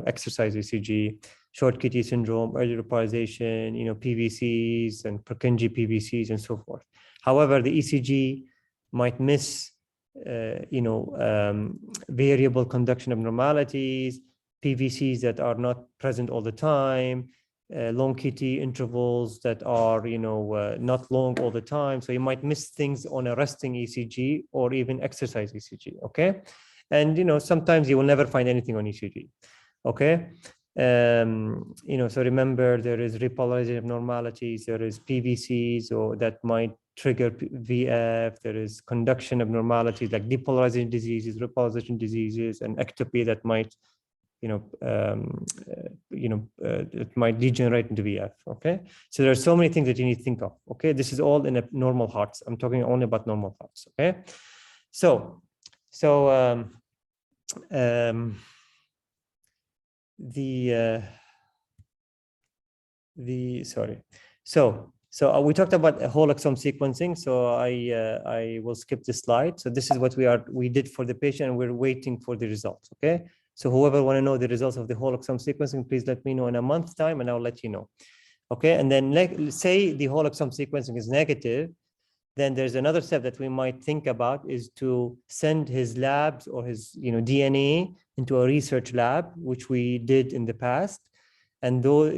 exercise ECG, short QT syndrome, early repolarization, PVCs and Purkinje PVCs and so forth. However, the ECG might miss, variable conduction abnormalities, PVCs that are not present all the time, long QT intervals that are, not long all the time. So you might miss things on a resting ECG or even exercise ECG, okay? And, sometimes you will never find anything on ECG, okay? So remember, there is repolarization abnormalities, there is PVCs or that might trigger VF, there is conduction abnormalities like depolarization diseases, repolarization diseases, and ectopy that might, it might degenerate into VF, okay? So there are so many things that you need to think of, okay? This is all in a normal hearts. I'm talking only about normal hearts, okay? So we talked about whole exome sequencing. So I will skip this slide. So this is what we did for the patient, and we're waiting for the results, okay? So whoever want to know the results of the whole exome sequencing, please let me know in a month's time, and I'll let you know. Okay, and then let's say the whole exome sequencing is negative, then there's another step that we might think about is to send his labs or his DNA into a research lab, which we did in the past. And though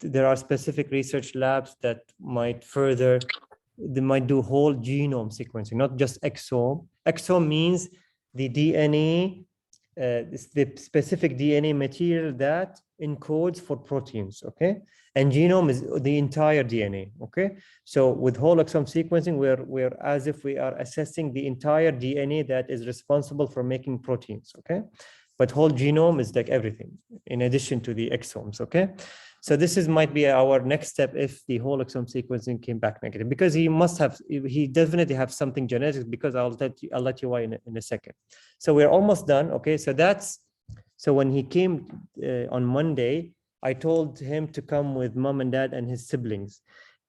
there are specific research labs that might do whole genome sequencing, not just exome. Exome means the DNA, the specific DNA material that encodes for proteins, okay? And genome is the entire DNA, okay? So with whole exome sequencing, we're as if we are assessing the entire DNA that is responsible for making proteins, okay? But whole genome is like everything in addition to the exomes, okay? So this might be our next step if the whole exome sequencing came back negative, because he definitely have something genetic, because I'll let you why in a second. So we're almost done, okay? So when he came on Monday, I told him to come with mom and dad and his siblings.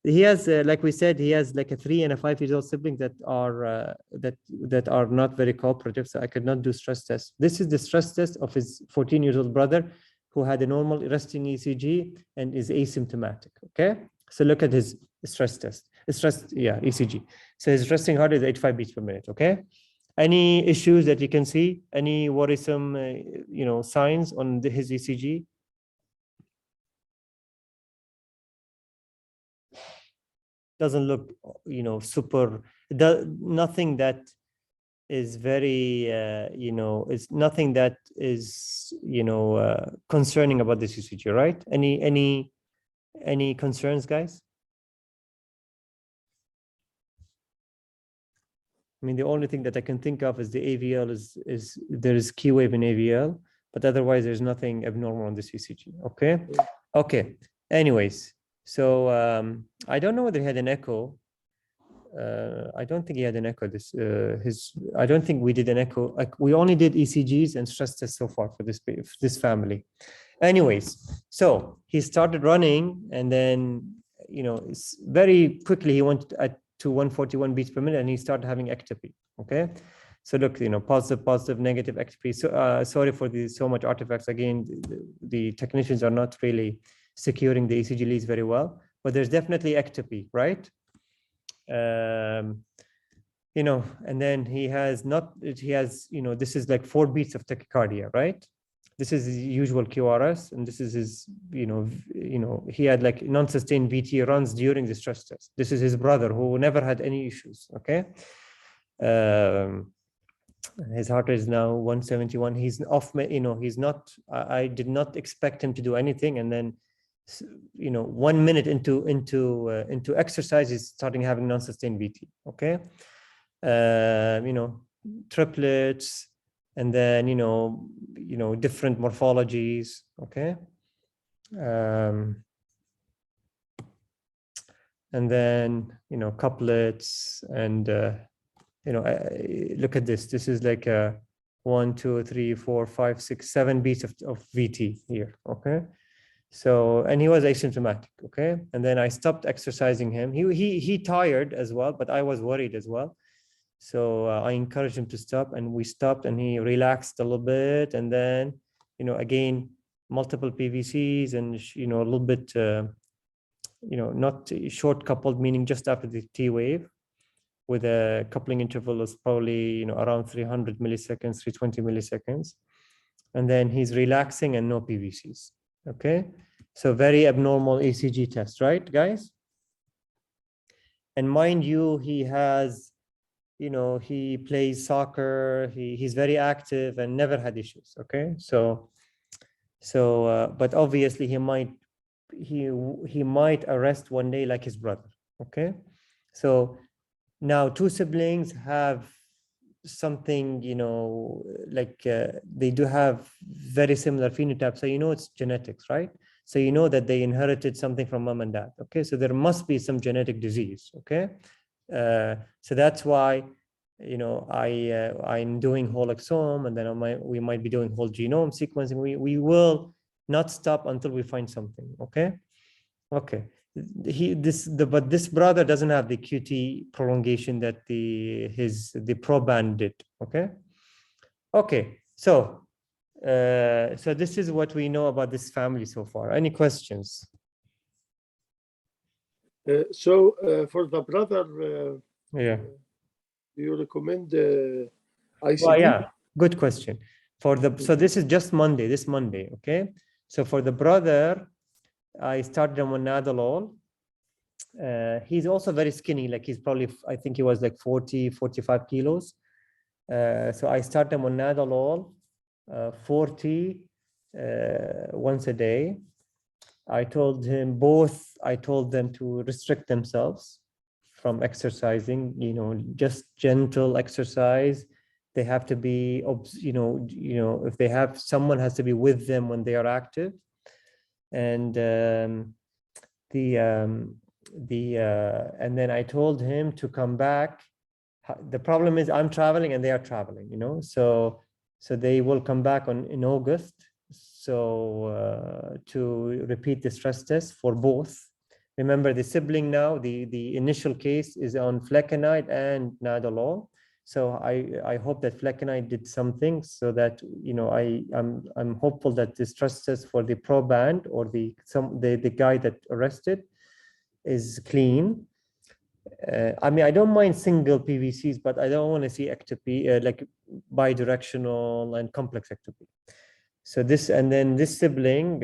He has, like we said, he has like a 3 and a 5 years old siblings that are not very cooperative. So I could not do stress tests. This is the stress test of his 14 years old brother who had a normal resting ECG and is asymptomatic. Okay, so look at his stress test. ECG. So his resting heart is 85 beats per minute. Okay. Any issues that you can see? Any worrisome, signs on his ECG? Doesn't look, super. Nothing that is very, it's nothing that is, concerning about this ECG, right? Any concerns, guys? I mean, the only thing that I can think of is the AVL is there is Q wave in AVL, but otherwise there's nothing abnormal on this ECG. Okay. Okay. Anyways, so I don't know whether he had an echo. I don't think he had an echo. I don't think we did an echo. Like we only did ECGs and stress tests so far for this family. Anyways, So he started running, and then, very quickly he went to 141 beats per minute, and he started having ectopy. Okay. So look, positive, negative ectopy. So sorry for so much artifacts. Again, the technicians are not really securing the ECG leads very well, but there's definitely ectopy, right? And then he has, this is like 4 beats of tachycardia, right? This is his usual QRS, and this is his, he had like non-sustained VT runs during the stress test. This is his brother who never had any issues, okay? His heart rate is now 171. He's off, he's not, I did not expect him to do anything. And then, 1 minute into exercise, he's starting having non-sustained VT, okay? Triplets, and then, different morphologies, okay? And then, couplets, and, look at this. This is like a 1, 2, 3, 4, 5, 6, 7 beats of VT here, okay? So, and he was asymptomatic, okay? And then I stopped exercising him. He tired as well, but I was worried as well. So I encouraged him to stop, and we stopped, and he relaxed a little bit. And then, again, multiple PVCs, and, a little bit, not short coupled, meaning just after the T wave, with a coupling interval is probably, around 300 milliseconds, 320 milliseconds. And then he's relaxing and no PVCs, okay? So very abnormal ECG test, right, guys? And mind you, he has, he plays soccer, he's very active and never had issues, okay? So but obviously he might arrest one day like his brother, okay? So now 2 siblings have something, they do have very similar phenotypes. So it's genetics, right? So that they inherited something from mom and dad, okay? So there must be some genetic disease, okay? So that's why, I'm doing whole exome, and then we might be doing whole genome sequencing. We will not stop until we find something, okay? Okay. But this brother doesn't have the QT prolongation that the proband did, okay? Okay, so this is what we know about this family so far. Any questions? So for the brother, Yeah. do you recommend ICD? Well, yeah, good question. So this is just this Monday, okay? So for the brother, I started him on nadolol. He's also very skinny, like he's probably, I think he was like 40, 45 kilos. So I started him on nadolol, 40 once a day. I told them to restrict themselves from exercising, just gentle exercise. They have to be, if they have, someone has to be with them when they are active. And and then I told him to come back. The problem is I'm traveling and they are traveling, so they will come back in August. So to repeat the stress test for both. Remember, the sibling now, the initial case is on flecainide and nadolol. So I hope that flecainide did something, so that I'm hopeful that the stress test for the proband or the guy that arrested is clean. I mean, I don't mind single PVCs, but I don't want to see ectopy, like bidirectional and complex ectopy. So and then this sibling,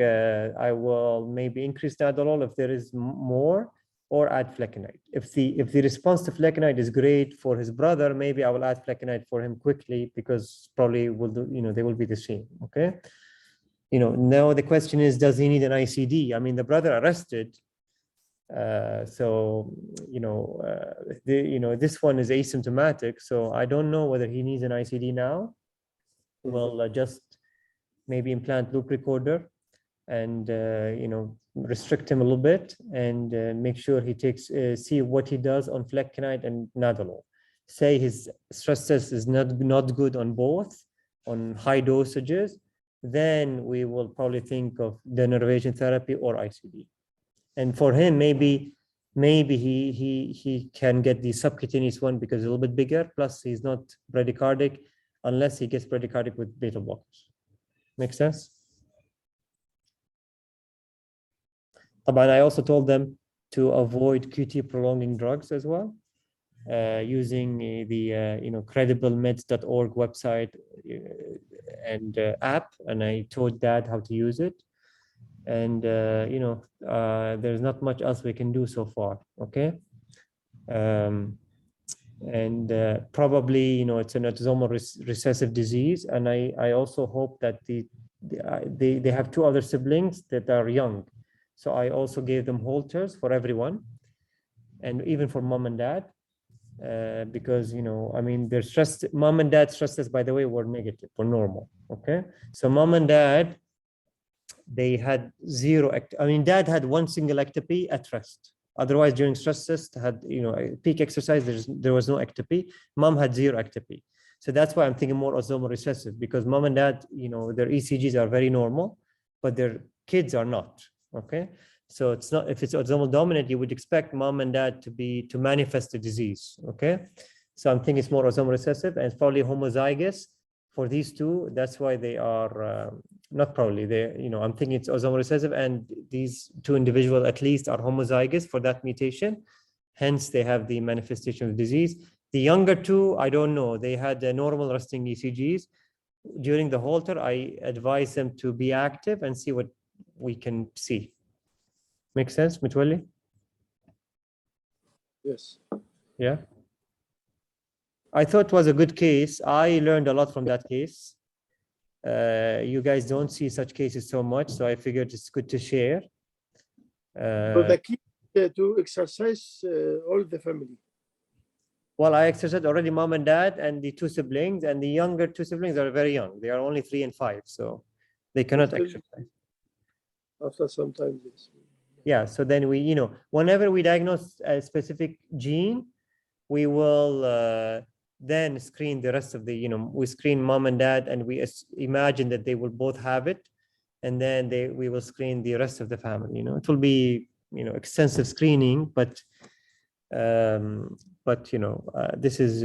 I will maybe increase nadolol if there is more, or add flecainide. If the response to flecainide is great for his brother, maybe I will add flecainide for him quickly, because probably they will be the same. Okay. Now the question is, does he need an ICD? I mean, the brother arrested. So this one is asymptomatic, so I don't know whether he needs an ICD now. We'll just maybe implant loop recorder and restrict him a little bit, and make sure he takes see what he does on flecainide and nadolol. Say his stress test is not good on both, on high dosages, then we will probably think of denervation therapy or ICD. And for him, maybe he can get the subcutaneous one because it's a little bit bigger, plus he's not bradycardic unless he gets bradycardic with beta blockers. Make sense? But I also told them to avoid QT prolonging drugs as well, using the crediblemeds.org website and app, and I taught Dad how to use it. And there's not much else we can do so far. Okay. Probably it's an autosomal recessive disease, and I also hope that they have two other siblings that are young, so I also gave them halters for everyone, and even for mom and dad, because their stress, mom and dad stress tests, by the way, were negative, were normal. Okay, so mom and dad, they had zero. Dad had one single ectopy at rest. Otherwise, during stress test, had peak exercise, there was no ectopy. Mom had zero ectopy. So that's why I'm thinking more autosomal recessive, because mom and dad, their ECGs are very normal, but their kids are not. Okay, so it's not, if it's autosomal dominant, you would expect mom and dad to manifest the disease. Okay, so I'm thinking it's more autosomal recessive, and it's probably homozygous for these two. That's why they are not probably, I'm thinking it's autosomal recessive, and these two individuals at least are homozygous for that mutation, hence they have the manifestation of the disease. The younger two, I don't know, they had normal resting ECGs. During the halter, I advise them to be active and see what we can see. Make sense, Mitwalli? Yes. Yeah. I thought it was a good case. I learned a lot from that case. You guys don't see such cases so much, so I figured it's good to share. So the key to exercise all the family. Well, I exercised already mom and dad and the two siblings, and the younger two siblings are very young. They are only 3 and 5, so they cannot exercise. After some time, yes. Yeah, so then we, whenever we diagnose a specific gene, we will then screen the rest of the, we screen mom and dad, and we imagine that they will both have it, and then we will screen the rest of the family. It will be, extensive screening, but this is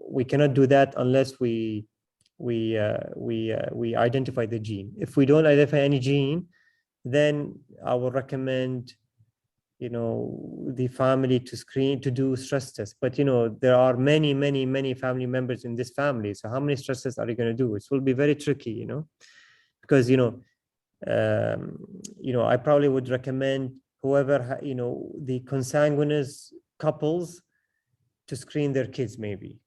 we cannot do that unless we identify the gene. If we don't identify any gene, then I will recommend the family to do stress tests. But there are many family members in this family, so how many stress tests are you going to do? It will be very tricky, because I probably would recommend whoever the consanguineous couples to screen their kids, maybe,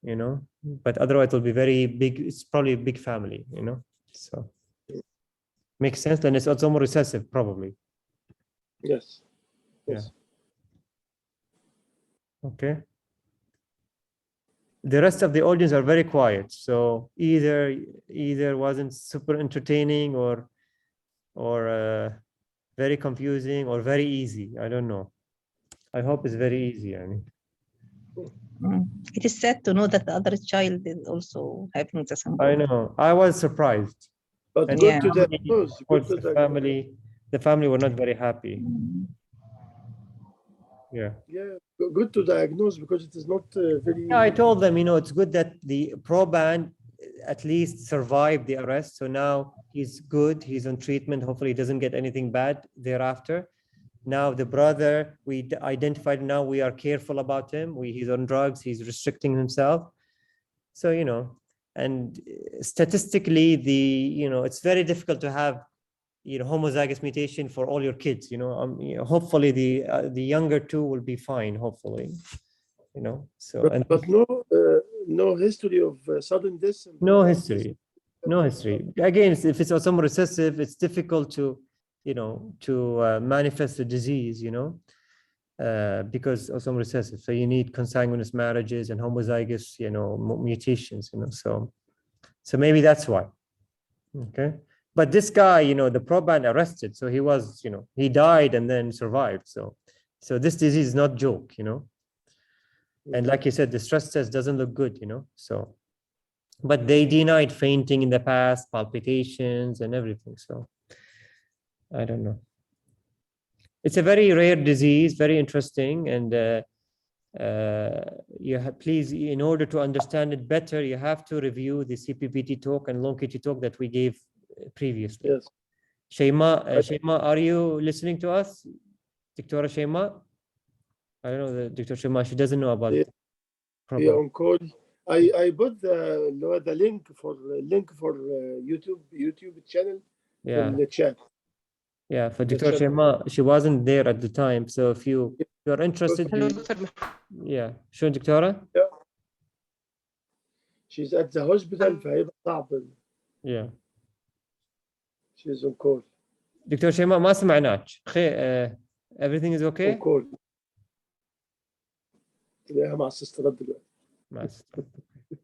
but otherwise it will be very big. It's probably a big family, so makes sense. And it's autosomal recessive, probably. Yes. Yes. Yeah. Okay. The rest of the audience are very quiet, so either wasn't super entertaining or very confusing or very easy. I don't know. I hope it's very easy. It is sad to know that the other child is also having the symptom. I know. I was surprised. But And good to diagnose. The family were not very happy. Yeah. Yeah, good to diagnose, because it is not very. Yeah, I told them, it's good that the proband at least survived the arrest. So now he's good. He's on treatment. Hopefully he doesn't get anything bad thereafter. Now the brother, we identified, now we are careful about him. He's on drugs. He's restricting himself. So, and statistically, it's very difficult to have, homozygous mutation for all your kids. Hopefully the younger two will be fine. Hopefully, So but no history of sudden death. No history. Again, if it's autosomal recessive, it's difficult to manifest the disease. Because autosomal recessive, so you need consanguineous marriages and homozygous, mutations. So maybe that's why. Okay. But this guy, the proband arrested, so he was, he died and then survived. So this disease is not joke, And like you said, the stress test doesn't look good, So but they denied fainting in the past, palpitations and everything. So I don't know. It's a very rare disease, very interesting, and you have, please, in order to understand it better, you have to review the CPPT talk and long QT talk that we gave previously. Yes. Shema, are you listening to us? Dr. Shema? I don't know, Dr. Shema, she doesn't know about it. Yeah, on call. I put the link for YouTube channel Yeah. in the chat. Yeah, for The Dr. chat. Shema, she wasn't there at the time. So if you're interested, Hello, Dr. yeah. شو دكتورة? She's at the hospital فهيبقى صعب. Yeah. She's on call. دكتور شيماء ما سمعناك. Everything is okay? On call. تلاقيها مع السيسترات دلوقتي.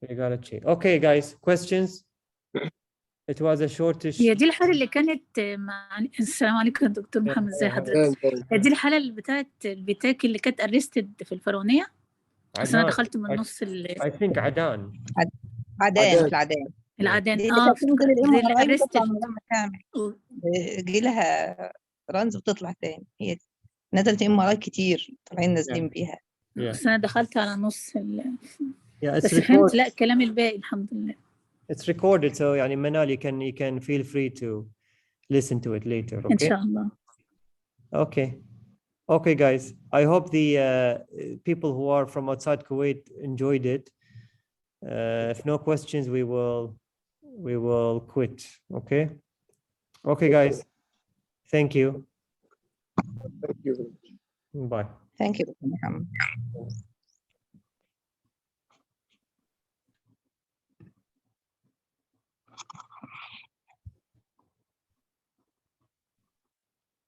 You got it. Okay, guys, questions? It was a shortish. هي دي الحالة اللي كانت مع السلام عليكم دكتور محمد، ازي حضرتك؟ هي دي الحالة اللي بتاعت البيتاكي اللي كانت ارستد في الفرعونية؟ بس انا دخلت من نص I think عدان. العدان دي اه بتنزل الام بتطلع من غير ما تعمل، بيجي لها رنز وتطلع تاني. هي نزلت ام كتير طالعين نازلين بيها. بس انا دخلت على نص بس فهمت لا الكلام الباقي الحمد لله. It's recorded, so يعني Manal, you can feel free to listen to it later. Okay. ان شاء الله. Okay, guys. I hope the people who are from outside Kuwait enjoyed it. If no questions, we will quit. Okay. Okay, guys. Thank you. Thank you very much. Bye. Thank you, Dr. Muhammad.